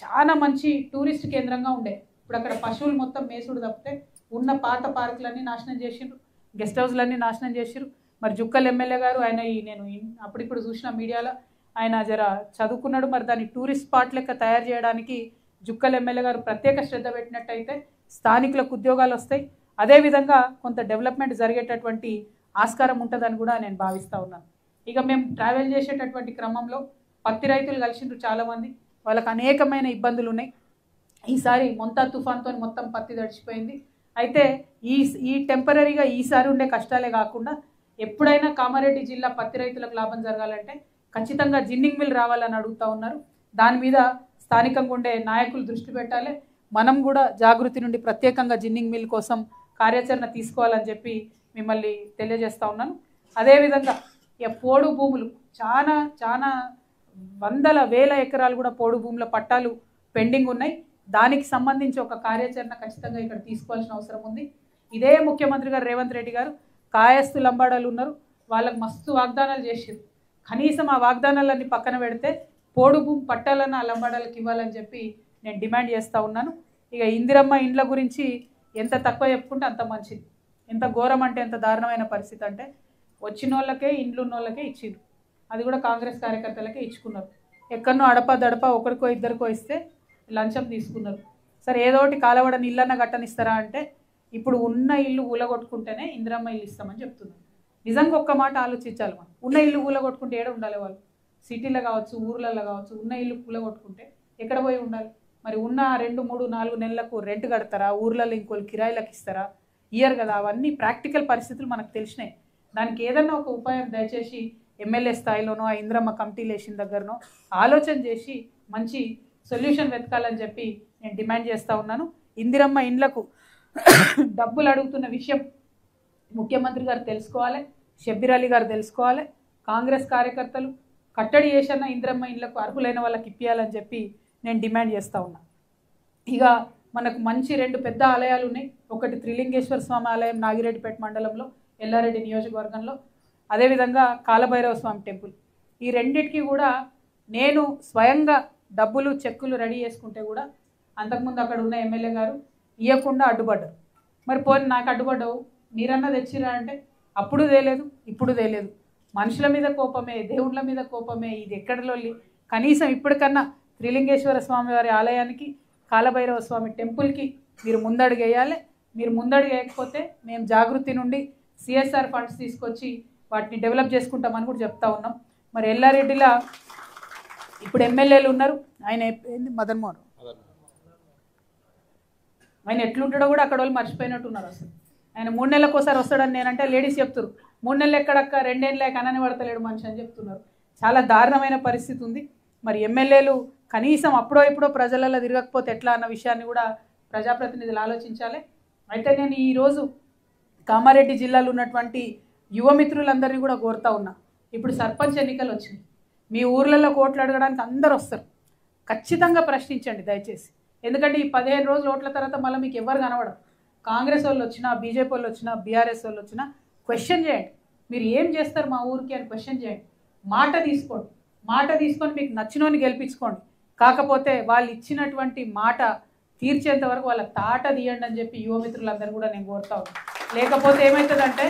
చాలా మంచి టూరిస్ట్ కేంద్రంగా ఉండే, ఇప్పుడు అక్కడ పశువులు మొత్తం మేసుడు తప్పితే ఉన్న పాత పార్కులన్నీ నాశనం చేసిండ్రు, గెస్ట్ హౌస్లన్నీ నాశనం చేసిరు. మరి జుక్కల్ ఎమ్మెల్యే గారు ఆయన నేను అప్పుడిప్పుడు చూసిన మీడియాలో ఆయన జర చదువుకున్నాడు. మరి దాన్ని టూరిస్ట్ స్పాట్ లెక్క తయారు చేయడానికి జుక్కల్ ఎమ్మెల్యే గారు ప్రత్యేక శ్రద్ధ పెట్టినట్టయితే స్థానికులకు ఉద్యోగాలు వస్తాయి. అదేవిధంగా కొంత డెవలప్మెంట్ జరిగేటటువంటి ఆస్కారం ఉంటుందని కూడా నేను భావిస్తూ ఉన్నాను. ఇక మేము ట్రావెల్ చేసేటటువంటి క్రమంలో పత్తి రైతులు కలిసిండ్రు చాలామంది, వాళ్ళకు అనేకమైన ఇబ్బందులు ఉన్నాయి. ఈసారి మొంతా తుఫాన్తో మొత్తం పత్తి తడిచిపోయింది. అయితే ఈ టెంపరీగా ఈసారి ఉండే కష్టాలే కాకుండా ఎప్పుడైనా కామారెడ్డి జిల్లా పత్తి రైతులకు లాభం జరగాలంటే ఖచ్చితంగా జిన్నింగ్ మిల్ రావాలని అడుగుతూ ఉన్నారు. దాని మీద స్థానికంగా ఉండే నాయకులు దృష్టి పెట్టాలి. మనం కూడా జాగృతి నుండి ప్రత్యేకంగా జిన్నింగ్ మిల్ కోసం కార్యాచరణ తీసుకోవాలని చెప్పి మిమ్మల్ని తెలియజేస్తూ ఉన్నాను. అదేవిధంగా ఇక పోడు భూములు చాలా వందల వేల ఎకరాలు కూడా పోడు భూముల పట్టాలు పెండింగ్ ఉన్నాయి. దానికి సంబంధించి ఒక కార్యాచరణ ఖచ్చితంగా ఇక్కడ తీసుకోవాల్సిన అవసరం ఉంది. ఇదే ముఖ్యమంత్రి గారు రేవంత్ రెడ్డి గారు కాయస్థు లంబాడాలు ఉన్నారు, వాళ్ళకు మస్తు వాగ్దానాలు చేసారు. కనీసం ఆ వాగ్దానాలన్నీ పక్కన పెడితే పోడు భూమి పట్టాలన్న ఆ లంబాడాలకు ఇవ్వాలని చెప్పి నేను డిమాండ్ చేస్తూ ఉన్నాను. ఇక ఇందిరమ్మ ఇండ్ల గురించి ఎంత తక్కువ చెప్పుకుంటే అంత మంచిది. ఎంత ఘోరం అంటే ఎంత దారుణమైన పరిస్థితి అంటే వచ్చిన వాళ్ళకే ఇండ్లు ఉన్న వాళ్ళకే ఇచ్చిండ్రు, అది కూడా కాంగ్రెస్ కార్యకర్తలకే ఇచ్చుకున్నారు. ఎక్కడనో అడప దడప ఒకరికో ఇద్దరికో ఇస్తే లంచం తీసుకున్నారు. సరే ఏదో ఒకటి కాలవడని ఇల్లన్న గట్టనిస్తారా అంటే ఇప్పుడు ఉన్న ఇల్లు ఊలగొట్టుకుంటేనే ఇందిరమ్మ ఇల్లు ఇస్తామని చెప్తున్నారు. నిజంగా ఒక్క మాట ఆలోచించాలి, మనం ఉన్న ఇల్లు ఊలగొట్టుకుంటే ఏడ ఉండాలి వాళ్ళు? సిటీలో కావచ్చు, ఊర్లలో కావచ్చు, ఉన్న ఇల్లు కూలగొట్టుకుంటే ఎక్కడ పోయి ఉండాలి? మరి ఉన్న 2, 3, 4 నెలలకు రెంట్ కడతారా? ఊర్లలో ఇంకోళ్ళు కిరాయిలకు ఇస్తారా? ఇయ్యరు కదా. అవన్నీ ప్రాక్టికల్ పరిస్థితులు మనకు తెలిసినాయి. దానికి ఏదన్నా ఒక ఉపాయం దయచేసి ఎమ్మెల్యే స్థాయిలోనో ఆ ఇందిరమ్మ కమిటీలు వేసిన దగ్గరనో ఆలోచన చేసి మంచి సొల్యూషన్ వెతకాలని చెప్పి నేను డిమాండ్ చేస్తూ ఉన్నాను. ఇందిరమ్మ ఇండ్లకు డబ్బులు అడుగుతున్న విషయం ముఖ్యమంత్రి గారు తెలుసుకోవాలి, షబ్బీర్ అలీ గారు తెలుసుకోవాలి. కాంగ్రెస్ కార్యకర్తలు కట్టడి చేసిన ఇందిరమ్మ ఇండ్లకు అర్హులైన వాళ్ళకి ఇప్పియాలని చెప్పి నేను డిమాండ్ చేస్తూ ఉన్నా. ఇక మనకు మంచి 2 పెద్ద ఆలయాలు ఉన్నాయి. ఒకటి త్రిలింగేశ్వర స్వామి ఆలయం నాగిరెడ్డిపేట మండలంలో ఎల్లారెడ్డి నియోజకవర్గంలో, అదేవిధంగా కాలభైరవ స్వామి టెంపుల్. ఈ రెండింటికి కూడా నేను స్వయంగా డబ్బులు చెక్కులు రెడీ చేసుకుంటే కూడా అంతకుముందు అక్కడ ఉన్న ఎమ్మెల్యే గారు ఇవ్వకుండా అడ్డుపడ్డారు. మరి పోనీ నాకు అడ్డుపడ్డావు, మీరన్నా తెచ్చిరా అంటే అప్పుడు తేలేదు, ఇప్పుడు తేలేదు. మనుషుల మీద కోపమే, దేవుళ్ళ మీద కోపమే, ఇది ఎక్కడలోళ్ళి. కనీసం ఇప్పటికన్నా త్రిలింగేశ్వర స్వామి వారి ఆలయానికి, కాలభైరవ స్వామి టెంపుల్కి మీరు ముందడుగు వేయాలి. మీరు ముందడుగు వేయకపోతే మేము జాగృతి నుండి సిఎస్ఆర్ ఫండ్స్ తీసుకొచ్చి వాటిని డెవలప్ చేసుకుంటామని కూడా చెప్తా ఉన్నాం. మరి ఎల్లారెడ్డిలా ఇప్పుడు ఎమ్మెల్యేలు ఉన్నారు, ఆయన ఏంది మదన్ మోహన్, ఆయన ఎట్లుంటాడో కూడా అక్కడ వాళ్ళు మర్చిపోయినట్టున్నారు. అసలు ఆయన 3 నెలలకు ఒకసారి వస్తాడని నేనంటే లేడీస్ చెప్తారు, 3 నెలలు ఎక్కడక్క 2 ఏళ్ళే కనని పడతలేడు మనిషి అని చెప్తున్నారు. చాలా దారుణమైన పరిస్థితి ఉంది. మరి ఎమ్మెల్యేలు కనీసం అప్పుడో ఇప్పుడో ప్రజలలో తిరగకపోతే ఎట్లా అన్న విషయాన్ని కూడా ప్రజాప్రతినిధులు ఆలోచించాలి. అయితే నేను ఈరోజు కామారెడ్డి జిల్లాలో ఉన్నటువంటి యువమిత్రులందరినీ కూడా కోరుతా ఉన్నా. ఇప్పుడు సర్పంచ్ ఎన్నికలు వచ్చినాయి, మీ ఊర్లలో ఓట్లు అడగడానికి అందరు వస్తారు. ఖచ్చితంగా ప్రశ్నించండి దయచేసి. ఎందుకంటే ఈ 15 రోజుల ఓట్ల తర్వాత మళ్ళీ మీకు ఎవరు కనబడరు. కాంగ్రెస్ వాళ్ళు వచ్చినా, బీజేపీ వాళ్ళు వచ్చినా, బీఆర్ఎస్ వాళ్ళు వచ్చినా క్వశ్చన్ చేయండి. మీరు ఏం చేస్తారు మా ఊరికి అని క్వశ్చన్ చేయండి. మాట తీసుకోండి, మాట తీసుకొని మీకు నచ్చినోని గెలిపించుకోండి. కాకపోతే వాళ్ళు ఇచ్చినటువంటి మాట తీర్చేంత వరకు వాళ్ళ తాట తీయండి అని చెప్పి యువమిత్రులందరూ కూడా నేను కోరుతా ఉన్నాను. లేకపోతే ఏమవుతుందంటే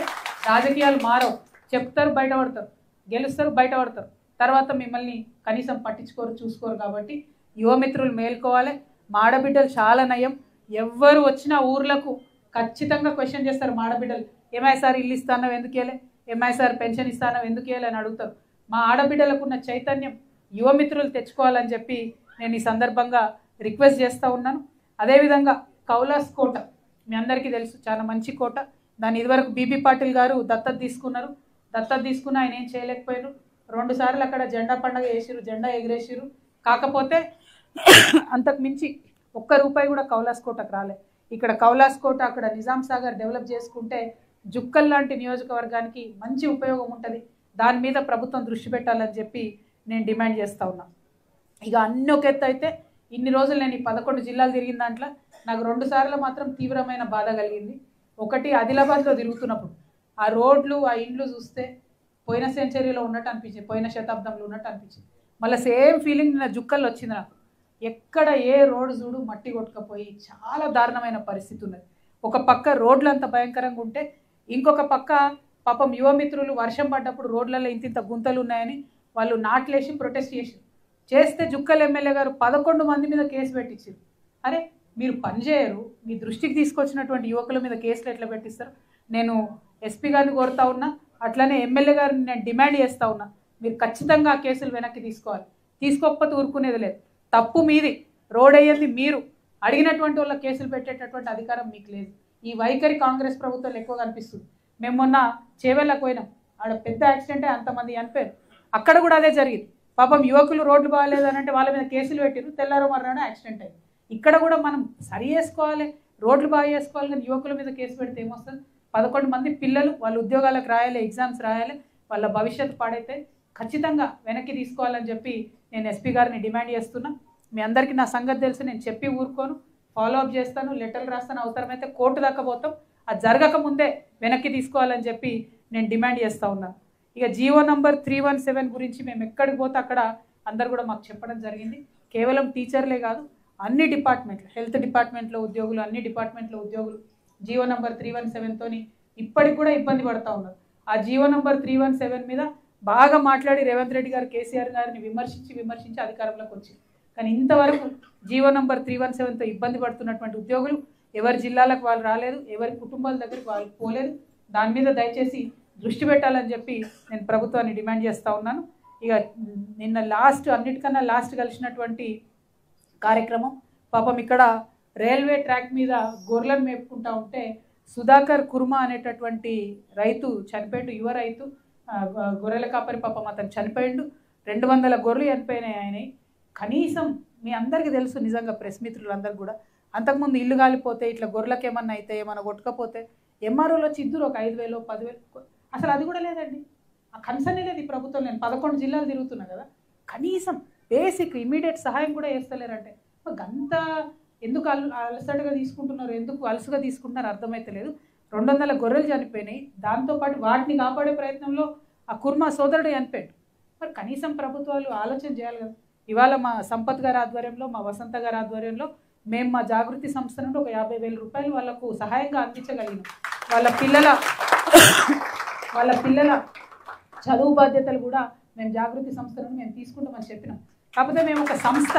రాజకీయాలు మారవు, చెప్తారు బయటపడతారు, గెలుస్తారు బయటపడతారు, తర్వాత మిమ్మల్ని కనీసం పట్టించుకోరు, చూసుకోరు. కాబట్టి యువమిత్రులు మేల్కోవాలి. మాడబిడ్డలు చాలా నయం. ఎవ్వరు వచ్చినా ఊర్లకు ఖచ్చితంగా క్వశ్చన్ చేస్తారు మాడబిడ్డలు. ఏమై సార్ ఇల్లు ఇస్తానో ఎందుకు ఇవ్వలే, ఏమై సార్ పెన్షన్ ఇస్తానో ఎందుకు ఇవ్వలే అని అడుగుతారు. మా ఆడబిడ్డలకు ఉన్న చైతన్యం యువమిత్రులు తెచ్చుకోవాలని చెప్పి నేను ఈ సందర్భంగా రిక్వెస్ట్ చేస్తూ ఉన్నాను. అదేవిధంగా కౌలాస్ కోట మీ అందరికీ తెలుసు, చాలా మంచి కోట. దాన్ని ఇదివరకు బీబీ పాటిల్ గారు దత్తత తీసుకున్నారు. దత్తత తీసుకున్న ఆయన ఏం చేయలేకపోయారు. 2 సార్లు అక్కడ జెండా పండగ వేసిరు, జెండా ఎగిరేసిరు. కాకపోతే అంతకు మించి ₹1 కూడా కౌలాస్ కోటకు రాలే. ఇక్కడ కౌలాస్ కోట అక్కడ నిజాం సాగర్ డెవలప్ చేసుకుంటే జుక్కల్ లాంటి నియోజకవర్గానికి మంచి ఉపయోగం ఉంటుంది. దాని మీద ప్రభుత్వం దృష్టి పెట్టాలని చెప్పి నేను డిమాండ్ చేస్తూ ఉన్నాను. ఇక అన్ని ఒక ఎత్తు అయితే ఇన్ని రోజులు నేను ఈ 11 జిల్లాలు తిరిగిన దాంట్లో నాకు 2 సార్లు మాత్రం తీవ్రమైన బాధ కలిగింది. ఒకటి ఆదిలాబాద్లో తిరుగుతున్నప్పుడు ఆ రోడ్లు, ఆ ఇండ్లు చూస్తే పోయిన సెంచరీలో ఉన్నట్టు అనిపించింది, పోయిన శతాబ్దంలో ఉన్నట్టు అనిపించింది. మళ్ళీ సేమ్ ఫీలింగ్ నా జుక్కల్లో వచ్చింది నాకు. ఎక్కడ ఏ రోడ్డు చూడు మట్టి కొట్టుకపోయి చాలా దారుణమైన పరిస్థితి ఉన్నది. ఒక పక్క రోడ్లు అంత భయంకరంగా ఉంటే ఇంకొక పక్క పాపం యువమిత్రులు వర్షం పడ్డప్పుడు రోడ్లలో ఇంత గుంతలు ఉన్నాయని వాళ్ళు నాట్లేసి ప్రొటెస్ట్ చేస్తే జుక్కల్ ఎమ్మెల్యే గారు 11 మంది మీద కేసు పెట్టించారు. అరే మీరు పనిచేయరు, మీ దృష్టికి తీసుకొచ్చినటువంటి యువకుల మీద కేసులు ఎట్లా పెట్టిస్తారు? నేను ఎస్పీ గారిని కోరుతా ఉన్నా, అట్లనే ఎమ్మెల్యే గారిని నేను డిమాండ్ చేస్తూ ఉన్నా, మీరు ఖచ్చితంగా ఆ కేసులు వెనక్కి తీసుకోవాలి. తీసుకోకపోతే ఊరుకునేది లేదు. తప్పు మీది, రోడ్ అయ్యేది మీరు, అడిగినటువంటి వాళ్ళ కేసులు పెట్టేటటువంటి అధికారం మీకు లేదు. ఈ వైఖరి కాంగ్రెస్ ప్రభుత్వం ఎక్కువగా అనిపిస్తుంది. మేము మొన్న చేవెళ్ళకు పోయినాం, ఆడ పెద్ద యాక్సిడెంటే, అంతమంది చనిపోయారు. అక్కడ కూడా అదే జరిగింది. పాపం యువకులు రోడ్లు బాగాలేదనంటే వాళ్ళ మీద కేసులు పెట్టిరు, తెల్లారో మర్నాడు యాక్సిడెంట్ అయింది. ఇక్కడ కూడా మనం సరి చేసుకోవాలి, రోడ్లు బాగా చేసుకోవాలి, కానీ యువకుల మీద కేసు పెడితే ఏమొస్తుంది? 11 మంది పిల్లలు వాళ్ళు ఉద్యోగాలకు రాయాలి, ఎగ్జామ్స్ రాయాలి, వాళ్ళ భవిష్యత్తు పాడైతే ఖచ్చితంగా వెనక్కి తీసుకోవాలని చెప్పి నేను ఎస్పీ గారిని డిమాండ్ చేస్తున్నా. మీ అందరికీ నా సంగతి తెలుసు, నేను చెప్పి ఊరుకోను, ఫాలో అప్ చేస్తాను, లెటర్లు రాస్తాను, అవసరమైతే కోర్టు దాకా పోతాం. అది జరగక ముందే వెనక్కి తీసుకోవాలని చెప్పి నేను డిమాండ్ చేస్తూ ఉన్నాను. ఇక జీవో నంబర్ 317 గురించి మేము ఎక్కడికి పోతే అక్కడ అందరు కూడా మాకు చెప్పడం జరిగింది. కేవలం టీచర్లే కాదు, అన్ని డిపార్ట్మెంట్లు, హెల్త్ డిపార్ట్మెంట్లో ఉద్యోగులు, అన్ని డిపార్ట్మెంట్లో ఉద్యోగులు జీవో నంబర్ 317తోని ఇప్పటికి కూడా ఇబ్బంది పడుతూ ఉన్నారు. ఆ జీవో నంబర్ 317 మీద బాగా మాట్లాడి రేవంత్ రెడ్డి గారు కేసీఆర్ గారిని విమర్శించి అధికారంలోకి వచ్చింది. కానీ ఇంతవరకు జీవో నంబర్ 317తో ఇబ్బంది పడుతున్నటువంటి ఉద్యోగులు ఎవరి జిల్లాలకు వాళ్ళు రాలేదు, ఎవరి కుటుంబాల దగ్గరికి వాళ్ళు పోలేదు. దాని మీద దయచేసి దృష్టి పెట్టాలని చెప్పి నేను ప్రభుత్వాన్ని డిమాండ్ చేస్తూ ఉన్నాను. ఇక నిన్న అన్నిటికన్నా లాస్ట్ కలిసినటువంటి కార్యక్రమం, పాపం ఇక్కడ రైల్వే ట్రాక్ మీద గొర్రెలను మేపుకుంటూ ఉంటే సుధాకర్ కుర్మా అనేటటువంటి రైతు చనిపోయిండు, యువ రైతు, గొర్రెల కాపరి, పాపం అతను చనిపోయిండు. 200 గొర్రెలు చనిపోయినాయి ఆయనవి. కనీసం మీ అందరికీ తెలుసు, నిజంగా ప్రెస్ మిత్రులందరూ కూడా, అంతకుముందు ఇల్లు కాలిపోతే ఇట్లా గొర్రెలకు ఏమన్నా అయితే ఏమన్నా కొట్టుకపోతే ఎంఆర్ఓలో వచ్చి ఇద్దరు ఒక 5,000 10,000, అసలు అది కూడా లేదండి. ఆ కన్సర్న్ లేదు ఈ ప్రభుత్వం. నేను 11 జిల్లాలు తిరుగుతున్నా కదా, కనీసం బేసిక్ ఇమీడియట్ సహాయం కూడా చేస్తలేరంటే గంత ఎందుకు అలసటగా తీసుకుంటున్నారు, ఎందుకు అలసుగా తీసుకుంటున్నారు అర్థమైతలేదు. 200 గొర్రెలు చనిపోయినాయి, దాంతోపాటు వాటిని కాపాడే ప్రయత్నంలో ఆ కుర్మా సోదరుడు చనిపోయాడు. మరి కనీసం ప్రభుత్వాలు ఆలోచన చేయాలి కదా. ఇవాళ మా సంపత్ గారి ఆధ్వర్యంలో, మా వసంత గారి ఆధ్వర్యంలో మేము మా జాగృతి సంస్థ నుండి ఒక 50,000 రూపాయలు వాళ్ళకు సహాయంగా అందించగలిగినాం. వాళ్ళ పిల్లల చదువు బాధ్యతలు కూడా మేము జాగృతి సంస్థ నుండి మేము తీసుకుంటామని చెప్పినాం. కాకపోతే మేము ఒక సంస్థ,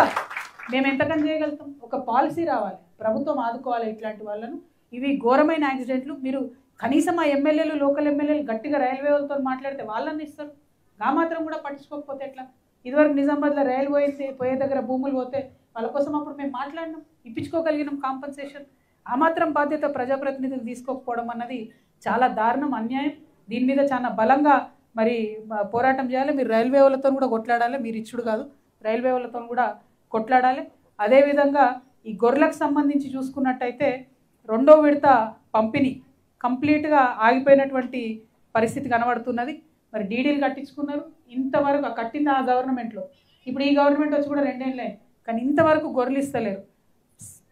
మేము ఎంతకని చేయగలుగుతాం? ఒక పాలసీ రావాలి, ప్రభుత్వం ఆదుకోవాలి ఇట్లాంటి వాళ్ళను. ఇవి ఘోరమైన యాక్సిడెంట్లు. మీరు కనీసం ఆ ఎమ్మెల్యేలు, లోకల్ ఎమ్మెల్యేలు గట్టిగా రైల్వే వాళ్ళతో మాట్లాడితే వాళ్ళని ఇస్తారు, ఆ మాత్రం కూడా పట్టించుకోకపోతే ఎట్లా? ఇదివరకు నిజామాబాద్లో రైలు పోయే దగ్గర భూములు పోతే వాళ్ళ కోసం అప్పుడు మేము మాట్లాడినాం, ఇప్పించుకోగలిగినాం కాంపన్సేషన్. ఆ మాత్రం బాధ్యత ప్రజాప్రతినిధులు తీసుకోకపోవడం అన్నది చాలా దారుణం, అన్యాయం. దీని మీద చాలా బలంగా మరి పోరాటం చేయాలి. మీరు రైల్వే వాళ్ళతో కూడా కొట్లాడాలి, మీరు ఇచ్చుడు కాదు, రైల్వే వాళ్ళతో కూడా కొట్లాడాలి. అదేవిధంగా ఈ గొర్రెలకు సంబంధించి చూసుకున్నట్టయితే 2వ విడత పంపిణీ కంప్లీట్గా ఆగిపోయినటువంటి పరిస్థితి కనబడుతున్నది. మరి డీడీలు కట్టించుకున్నారు, ఇంతవరకు కట్టింది ఆ గవర్నమెంట్లో, ఇప్పుడు ఈ గవర్నమెంట్ వచ్చి కూడా 2 ఏళ్ళే, కానీ ఇంతవరకు గొర్రెలు ఇస్తలేరు.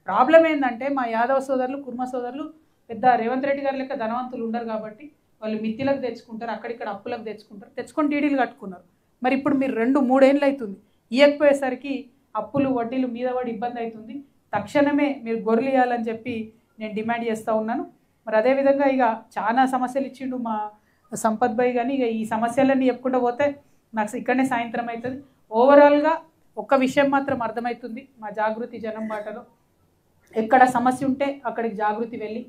ప్రాబ్లం ఏంటంటే మా యాదవ సోదరులు, కుర్మ సోదరులు పెద్ద రేవంత్ రెడ్డి గారి లెక్క ధనవంతులు ఉండరు కాబట్టి వాళ్ళు మిత్తిలకు తెచ్చుకుంటారు, అక్కడిక్కడ అప్పులకు తెచ్చుకొని డీడీలు కట్టుకున్నారు. మరి ఇప్పుడు మీరు 2-3 ఏళ్ళు అవుతుంది ఇవ్వకపోయేసరికి అప్పులు వడ్డీలు మీద పడి ఇబ్బంది అవుతుంది. తక్షణమే మీరు గొర్రెలు ఇవ్వాలని చెప్పి నేను డిమాండ్ చేస్తూ ఉన్నాను. మరి అదేవిధంగా ఇక చాలా సమస్యలు ఇచ్చిండు మా సంపత్ భాయ్, కానీ ఇక ఈ సమస్యలన్నీ చెప్పుకుంటూ పోతే నాకు ఇక్కడనే సాయంత్రం అవుతుంది. ఓవరాల్గా ఒక్క విషయం మాత్రం అర్థమవుతుంది, మా జాగృతి జనం బాటలో ఎక్కడ సమస్య ఉంటే అక్కడికి జాగృతి వెళ్ళి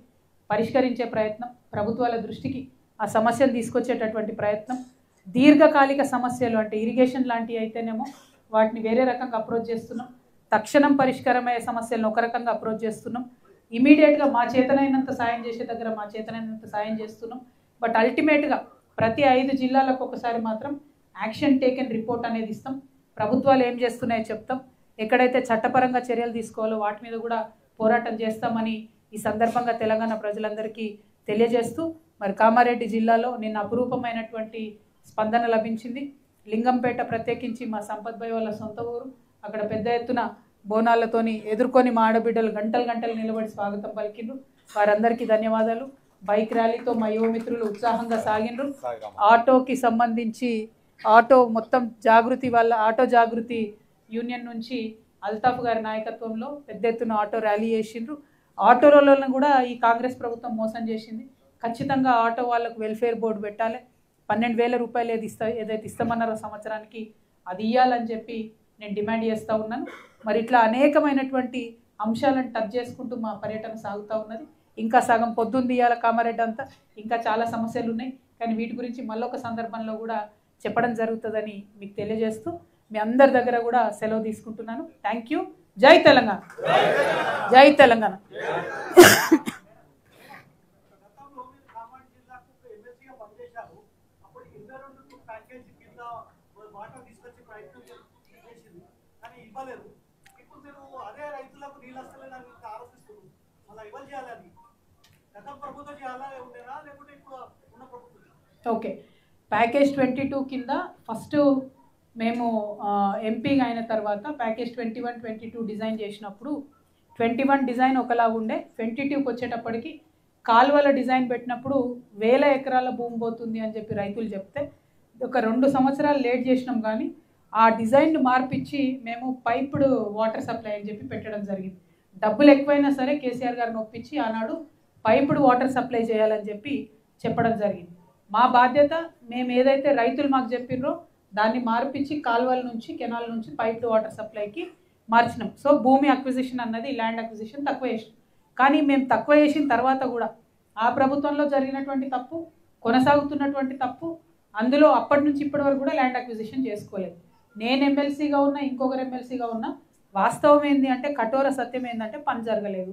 పరిష్కరించే ప్రయత్నం, ప్రభుత్వాల దృష్టికి ఆ సమస్యలు తీసుకొచ్చేటటువంటి ప్రయత్నం. దీర్ఘకాలిక సమస్యలు అంటే ఇరిగేషన్ లాంటివి అయితేనేమో వాటిని వేరే రకంగా అప్రోచ్ చేస్తున్నాం, తక్షణం పరిష్కారమయ్యే సమస్యలను ఒక రకంగా అప్రోచ్ చేస్తున్నాం, ఇమీడియట్గా మా చేతనైనంత సాయం చేసే దగ్గర మా చేతనైనంత సాయం చేస్తున్నాం. బట్ అల్టిమేట్గా ప్రతి 5 జిల్లాలకు ఒకసారి మాత్రం యాక్షన్ టేకెన్ రిపోర్ట్ అనేది ఇస్తాం, ప్రభుత్వాలు ఏం చేస్తున్నాయో చెప్తాం, ఎక్కడైతే చట్టపరంగా చర్యలు తీసుకోవాలో వాటి మీద కూడా పోరాటం చేస్తామని ఈ సందర్భంగా తెలంగాణ ప్రజలందరికీ తెలియజేస్తూ, మరి కామారెడ్డి జిల్లాలో నిన్న అపురూపమైనటువంటి స్పందన లభించింది. లింగంపేట ప్రత్యేకించి మా సంపత్ భాయ్ వాళ్ళ సొంత ఊరు, అక్కడ పెద్ద ఎత్తున బోనాలతోని ఎదుర్కొని మా ఆడబిడ్డలు గంటలు నిలబడి స్వాగతం పలికిండ్రు. వారందరికీ ధన్యవాదాలు. బైక్ ర్యాలీతో మా యువ మిత్రులు ఉత్సాహంగా సాగిండ్రు. ఆటోకి సంబంధించి ఆటో మొత్తం జాగృతి వాళ్ళ ఆటో జాగృతి యూనియన్ నుంచి అల్తాఫ్ గారి నాయకత్వంలో పెద్ద ఎత్తున ఆటో ర్యాలీ చేసిండ్రు. ఆటోలలో కూడా ఈ కాంగ్రెస్ ప్రభుత్వం మోసం చేసింది. ఖచ్చితంగా ఆటో వాళ్ళకు వెల్ఫేర్ బోర్డు పెట్టాలి, 12,000 రూపాయలు ఏదైతే ఇస్తామన్నారో సంవత్సరానికి అది ఇవ్వాలని చెప్పి నేను డిమాండ్ చేస్తూ ఉన్నాను. మరి ఇట్లా అనేకమైనటువంటి అంశాలను టచ్ చేసుకుంటూ మా పర్యటన సాగుతూ ఉన్నది. ఇంకా సగం పొద్దున్న ఇవ్వాలి కామారెడ్డి అంతా, ఇంకా చాలా సమస్యలు ఉన్నాయి, కానీ వీటి గురించి మళ్ళొక సందర్భంలో కూడా చెప్పడం జరుగుతుందని మీకు తెలియజేస్తూ మీ అందరి దగ్గర కూడా సెలవు తీసుకుంటున్నాను. Thank you. జై తెలంగాణ, జై తెలంగాణ. ఓకే, ప్యాకేజ్ 22 కింద ఫస్ట్ మేము ఎంపీగా అయిన తర్వాత ప్యాకేజ్ 21, 22 డిజైన్ చేసినప్పుడు 21 డిజైన్ ఒకలాగా ఉండే, 22కి వచ్చేటప్పటికి కాలువల డిజైన్ పెట్టినప్పుడు 1000 ఎకరాల భూమి పోతుంది అని చెప్పి రైతులు చెప్తే ఒక 2 సంవత్సరాలు లేట్ చేసినాం. కానీ ఆ డిజైన్ను మార్పిచ్చి మేము పైప్డ్ వాటర్ సప్లై అని చెప్పి పెట్టడం జరిగింది. డబ్బులు ఎక్కువైనా సరే కేసీఆర్ గారిని ఒప్పించి ఆనాడు పైప్డ్ వాటర్ సప్లై చేయాలని చెప్పి చెప్పడం జరిగింది. మా బాధ్యత మేము ఏదైతే రైతులు మాకు చెప్పినరో దాన్ని మార్పిచ్చి కాలువల నుంచి కెనాల్ నుంచి పైప్డ్ వాటర్ సప్లైకి మార్చినాం. సో భూమి అక్విజిషన్ అన్నది ల్యాండ్ అక్విజిషన్ తక్కువ చేసినాం. కానీ మేము తక్కువ చేసిన తర్వాత కూడా ఆ ప్రభుత్వంలో జరిగినటువంటి తప్పు, కొనసాగుతున్నటువంటి తప్పు, అందులో అప్పటి నుంచి ఇప్పటి వరకు కూడా ల్యాండ్ అక్విజిషన్ చేసుకోలేదు. నేను ఎమ్మెల్సీగా ఉన్నా, ఇంకొకరు ఎమ్మెల్సీగా ఉన్నా, వాస్తవం ఏంది అంటే కఠోర సత్యం ఏంటంటే పని జరగలేదు.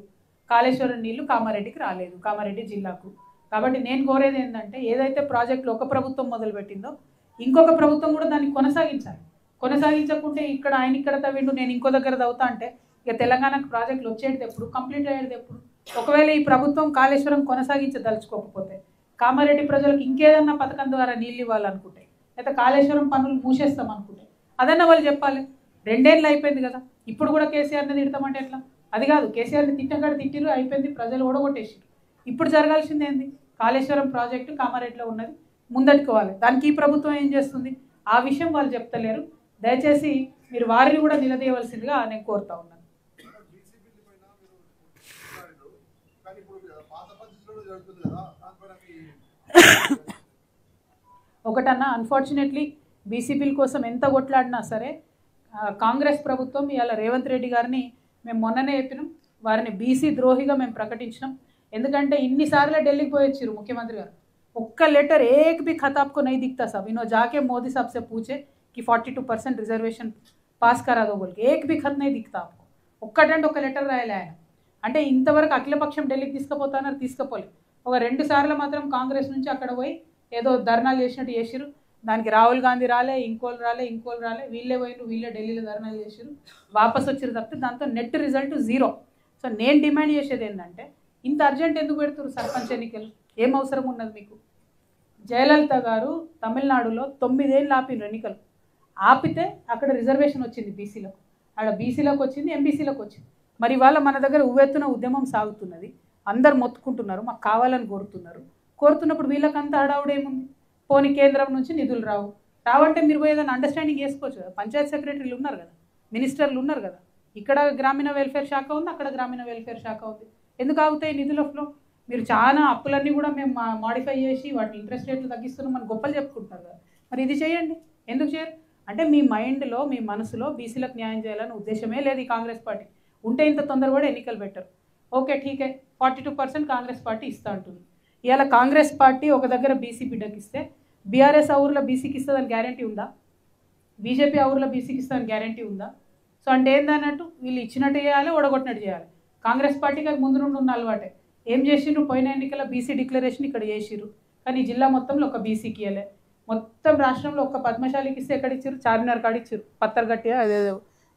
కాళేశ్వరం నీళ్లు కామారెడ్డికి రాలేదు, కామారెడ్డి జిల్లాకు. కాబట్టి నేను కోరేది ఏంటంటే ఏదైతే ప్రాజెక్టులు ఒక ప్రభుత్వం మొదలుపెట్టిందో ఇంకొక ప్రభుత్వం కూడా దాన్ని కొనసాగించాలి. కొనసాగించకుంటే ఇక్కడ ఆయన ఇక్కడ తవ్విండు, నేను ఇంకో దగ్గర తవ్వుతా అంటే ఇక తెలంగాణకు ప్రాజెక్టులు వచ్చేది ఎప్పుడు, కంప్లీట్ అయ్యేది ఎప్పుడు? ఒకవేళ ఈ ప్రభుత్వం కాళేశ్వరం కొనసాగించదలుచుకోకపోతే, కామారెడ్డి ప్రజలకు ఇంకేదన్నా పథకం ద్వారా నీళ్ళు ఇవ్వాలనుకుంటే, లేదా కాళేశ్వరం పనులు మూసేస్తాం అనుకుంటే అదన్నా వాళ్ళు చెప్పాలి. 2 ఏళ్ళు అయిపోయింది కదా, ఇప్పుడు కూడా కేసీఆర్ని తిడతామంటే ఎట్లా? అది కాదు, కేసీఆర్ని తిట్టగాడు తిట్టిరు, అయిపోయింది, ప్రజలు ఓడగొట్టేసారు. ఇప్పుడు జరగాల్సింది ఏంది? కాళేశ్వరం ప్రాజెక్టు కామారెడ్డిలో ఉన్నది, ముందట్టుకోవాలి. దానికి ఈ ప్రభుత్వం ఏం చేస్తుంది? ఆ విషయం వాళ్ళు చెప్తలేరు. దయచేసి మీరు వారిని కూడా నిలదీయవలసిందిగా నేను కోరుతా ఉన్నాను. ఒకటన్నా, అన్ఫార్చునేట్లీ బీసీ బిల్ కోసం ఎంత కొట్లాడినా సరే కాంగ్రెస్ ప్రభుత్వం ఇవాళ రేవంత్ రెడ్డి గారిని మేము మొన్ననే చెప్పినాం, వారిని బీసీ ద్రోహిగా మేము ప్రకటించినాం. ఎందుకంటే ఇన్నిసార్లు ఢిల్లీకి పోయొచ్చారు ముఖ్యమంత్రి గారు, ఒక్క లెటర్ ఏక్ भी खत आपको नहीं दिखता साहब, इन्हों जाके मोदी साहब से पूछे कि 42% रिजर्वेशन पास करा दो बोल के, एक भी खत नहीं दिखता आपको. ఒక్కటంటే ఒక లెటర్ రాయలే ఆయన. అంటే ఇంతవరకు అఖిలపక్షం ఢిల్లీకి తీసుకుపోతానని తీసుకుపోలేదు. ఒక 2 సార్లు మాత్రం కాంగ్రెస్ నుంచి అక్కడ పోయి ఏదో ధర్నాలు చేసినట్టు చేసిరు. దానికి రాహుల్ గాంధీ రాలే, ఇంకోళ్ళు రాలే, వీళ్ళే పోయినారు, వీళ్ళే ఢిల్లీలో ధర్నాలు చేసిరు, వాపస్ వచ్చారు తప్పితే దాంతో నెట్ రిజల్ట్ 0. సో నేను డిమాండ్ చేసేది ఏంటంటే ఇంత అర్జెంట్ ఎందుకు పెడుతున్నారు సర్పంచ్ ఎన్నికలు? ఏం అవసరం ఉన్నది మీకు? జయలలిత గారు తమిళనాడులో 9 ఏళ్ళు ఆపిన ఎన్నికలు, ఆపితే అక్కడ రిజర్వేషన్ వచ్చింది బీసీలకు, ఆడ బీసీలకు వచ్చింది, ఎంబీసీలకు వచ్చింది. మరి ఇవాళ మన దగ్గర ఉవ్వెత్తున ఉద్యమం సాగుతున్నది, అందరు మొత్తుకుంటున్నారు, మాకు కావాలని కోరుతున్నప్పుడు వీళ్ళకంతా హడావుడేముంది? పోనీ కేంద్రం నుంచి నిధులు రావంటే మీరు పోయి ఏదైనా అండర్స్టాండింగ్ చేసుకోవచ్చు కదా. పంచాయత్ సెక్రటరీలు ఉన్నారు కదా, మినిస్టర్లు ఉన్నారు కదా, ఇక్కడ గ్రామీణ వెల్ఫేర్ శాఖ ఉంది, అక్కడ గ్రామీణ వెల్ఫేర్ శాఖ ఉంది, ఎందుకు ఆగుతాయి నిధుల ఫ్లో? మీరు చాలా అప్పులన్నీ కూడా మేము మాడిఫై చేసి వాటి ఇంట్రెస్ట్ రేట్లు తగ్గిస్తున్నాం అని గొప్పలు చెప్పుకుంటున్నారు కదా, మరి ఇది చేయండి. ఎందుకు చేయరు? అంటే మీ మైండ్లో, మీ మనసులో బీసీలకు న్యాయం చేయాలని ఉద్దేశమే లేదు ఈ కాంగ్రెస్ పార్టీ. ఉంటే ఇంత తొందరగా ఎన్నికలు పెట్టరు. ఓకే ఠీకే, 42% కాంగ్రెస్ పార్టీ ఇస్తూ ఉంటుంది. ఇవాళ కాంగ్రెస్ పార్టీ ఒక దగ్గర బీసీ బిడ్డకి ఇస్తే బీఆర్ఎస్ ఆ ఊర్లో బీసీకి ఇస్తుందని గ్యారంటీ ఉందా? బీజేపీ ఆ ఊర్లో బీసీకి ఇస్తుందని గ్యారంటీ ఉందా? సో అంటే ఏందన్నట్టు వీళ్ళు ఇచ్చినట్టు చేయాలి, ఓడగొట్టినట్టు చేయాలి. కాంగ్రెస్ పార్టీకి అది ముందు నుండి ఉన్న అలవాటే. ఏం చేసిండ్రు? పోయిన ఎన్నికల బీసీ డిక్లరేషన్ ఇక్కడ చేసిర్రు, కానీ జిల్లా మొత్తంలో ఒక బీసీకి ఇవ్వలే. మొత్తం రాష్ట్రంలో ఒక పద్మశాలికి ఇస్తే ఎక్కడ ఇచ్చారు? చార్మినార్ కాడ ఇచ్చారు, పత్తర్గట్టి అదేదో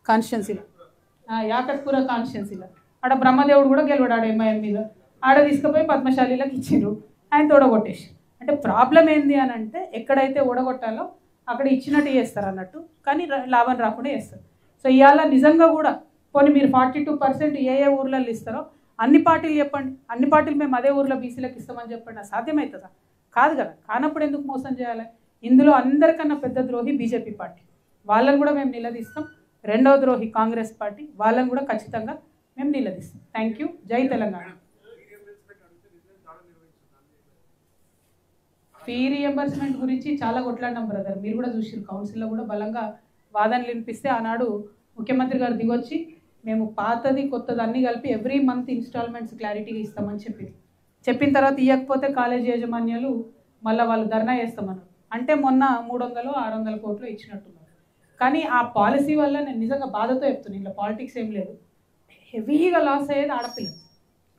కాన్స్టిట్యున్సీలో, యాకత్పుర కాన్స్టిట్యున్సీలో. ఆడ బ్రహ్మదేవుడు కూడా గెలవడు ఆడ ఎంఐఎం మీద, ఆడ తీసుకుపోయి పద్మశాలిలకు ఇచ్చారు, ఆయన తోడగొట్టేసి. అంటే ప్రాబ్లం ఏంది అని అంటే ఎక్కడైతే ఓడగొట్టాలో అక్కడ ఇచ్చినట్టు చేస్తారు అన్నట్టు, కానీ లాభం రాకుండా చేస్తారు. సో ఇవాళ నిజంగా కూడా పోనీ మీరు 42% ఏ ఊర్లలో ఇస్తారో అన్ని పార్టీలు చెప్పండి, అన్ని పార్టీలు మేము అదే ఊర్లో బీసీలకు ఇస్తామని చెప్పండి. సాధ్యమవుతుందా? కాదు కదా. కానప్పుడు ఎందుకు మోసం చేయాలి? ఇందులో అందరికన్నా పెద్ద ద్రోహి బీజేపీ పార్టీ, వాళ్ళని కూడా మేము నిలదీస్తాం. రెండవ ద్రోహి కాంగ్రెస్ పార్టీ, వాళ్ళని కూడా ఖచ్చితంగా మేము నిలదీస్తాం. Thank you. జై తెలంగాణ. ఫీ రీఎంబర్స్మెంట్ గురించి చాలా కొట్లాడినాం బ్రదర్, మీరు కూడా చూసారు. కౌన్సిల్లో కూడా బలంగా వాదనలు వినిపిస్తే ఆనాడు ముఖ్యమంత్రి గారు దిగొచ్చి మేము పాతది కొత్తది అన్నీ కలిపి ఎవ్రీ మంత్ ఇన్స్టాల్మెంట్స్ క్లారిటీగా ఇస్తామని చెప్పిన తర్వాత ఇవ్వకపోతే కాలేజ్ యాజమాన్యాలు మళ్ళీ వాళ్ళు ధర్నా చేస్తామన్నారు. అంటే మొన్న 300-600 కోట్లు ఇచ్చినట్టున్నారు. కానీ ఆ పాలసీ వల్ల నేను నిజంగా బాధతో చెప్తున్నాను, ఇలా పాలిటిక్స్ ఏం లేదు, హెవీగా లాస్ అయ్యేది ఆడపిల్లలు.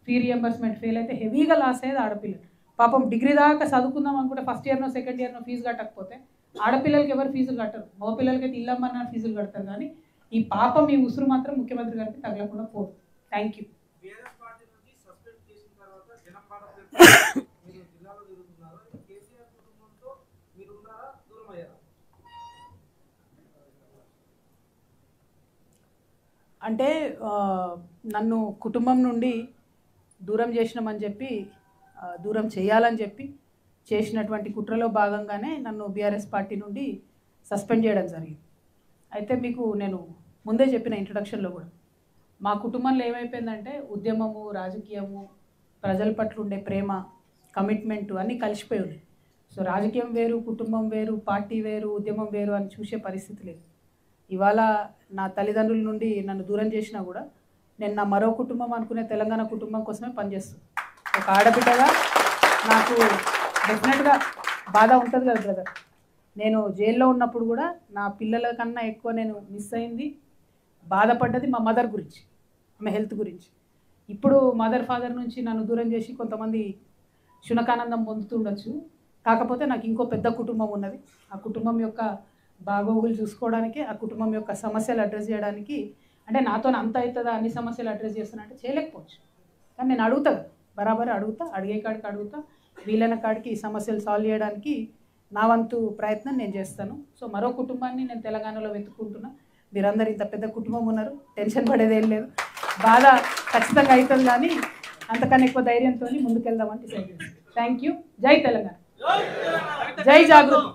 ఫీ రీఎంబర్స్మెంట్ ఫెయిల్ అయితే హెవీగా లాస్ అయ్యేది ఆడపిల్లలు. పాపం డిగ్రీ దాకా చదువుకుందాం అనుకుంటే ఫస్ట్ ఇయర్నో సెకండ్ ఇయర్నో ఫీజు కట్టకపోతే ఆడపిల్లలకి ఎవరు ఫీజులు కట్టరు, మగపిల్లలకైతే ఇల్లమ్మన్న ఫీజులు కడతారు. కానీ ఈ పాపం, ఈ ఉసురు మాత్రం ముఖ్యమంత్రి గారికి తగలకుండా పోదు. Thank you. అంటే నన్ను కుటుంబం నుండి దూరం చేసినామని చెప్పి దూరం చేయాలని చెప్పి చేసినటువంటి కుట్రలో భాగంగానే నన్ను బీఆర్ఎస్ పార్టీ నుండి సస్పెండ్ చేయడం జరిగింది. అయితే మీకు నేను ముందే చెప్పిన ఇంట్రొడక్షన్లో కూడా మా కుటుంబంలో ఏమైపోయిందంటే ఉద్యమము, రాజకీయము, ప్రజల పట్ల ఉండే ప్రేమ, కమిట్మెంటు అన్నీ కలిసిపోయి ఉన్నాయి. సో రాజకీయం వేరు, కుటుంబం వేరు, పార్టీ వేరు, ఉద్యమం వేరు అని చూసే పరిస్థితి లేదు. ఇవాళ నా తల్లిదండ్రుల నుండి నన్ను దూరం చేసినా కూడా నేను నా మరో కుటుంబం అనుకునే తెలంగాణ కుటుంబం కోసమే పనిచేస్తాను. ఒక ఆడబిడ్డగా నాకు డెఫినెట్గా బాధ ఉంటుంది కదా బ్రదర్. నేను జైల్లో ఉన్నప్పుడు కూడా నా పిల్లల కన్నా ఎక్కువ నేను మిస్ అయింది, బాధపడ్డది మా మదర్ గురించి, ఆమె హెల్త్ గురించి. ఇప్పుడు మదర్ ఫాదర్ నుంచి నన్ను దూరం చేసి కొంతమంది శునకానందం పొందుతుండొచ్చు. కాకపోతే నాకు ఇంకో పెద్ద కుటుంబం ఉన్నది. ఆ కుటుంబం యొక్క బాగోగులు చూసుకోవడానికి, ఆ కుటుంబం యొక్క సమస్యలు అడ్రస్ చేయడానికి, అంటే నాతో అంత అవుతుందా అన్ని సమస్యలు అడ్రస్ చేస్తున్నా అంటే చేయలేకపోవచ్చు. కానీ నేను అడుగుతా, బరాబర్ అడుగుతా, అడిగే కాడికి అడుగుతా, వీలైన కాడికి ఈ సమస్యలు సాల్వ్ చేయడానికి నా వంతు ప్రయత్నం నేను చేస్తాను. సో మరో కుటుంబాన్ని నేను తెలంగాణలో వెతుక్కుంటున్నా. మీరందరూ ఇంత పెద్ద కుటుంబం ఉన్నారు, టెన్షన్ పడేదేం లేదు. బాధ ఖచ్చితంగా అవుతుంది, కానీ అంతకన్నా ఎక్కువ ధైర్యంతో ముందుకెళ్దామని డిసైడ్ చేస్తాను. Thank you. జై తెలంగాణ, జై జాగృతి.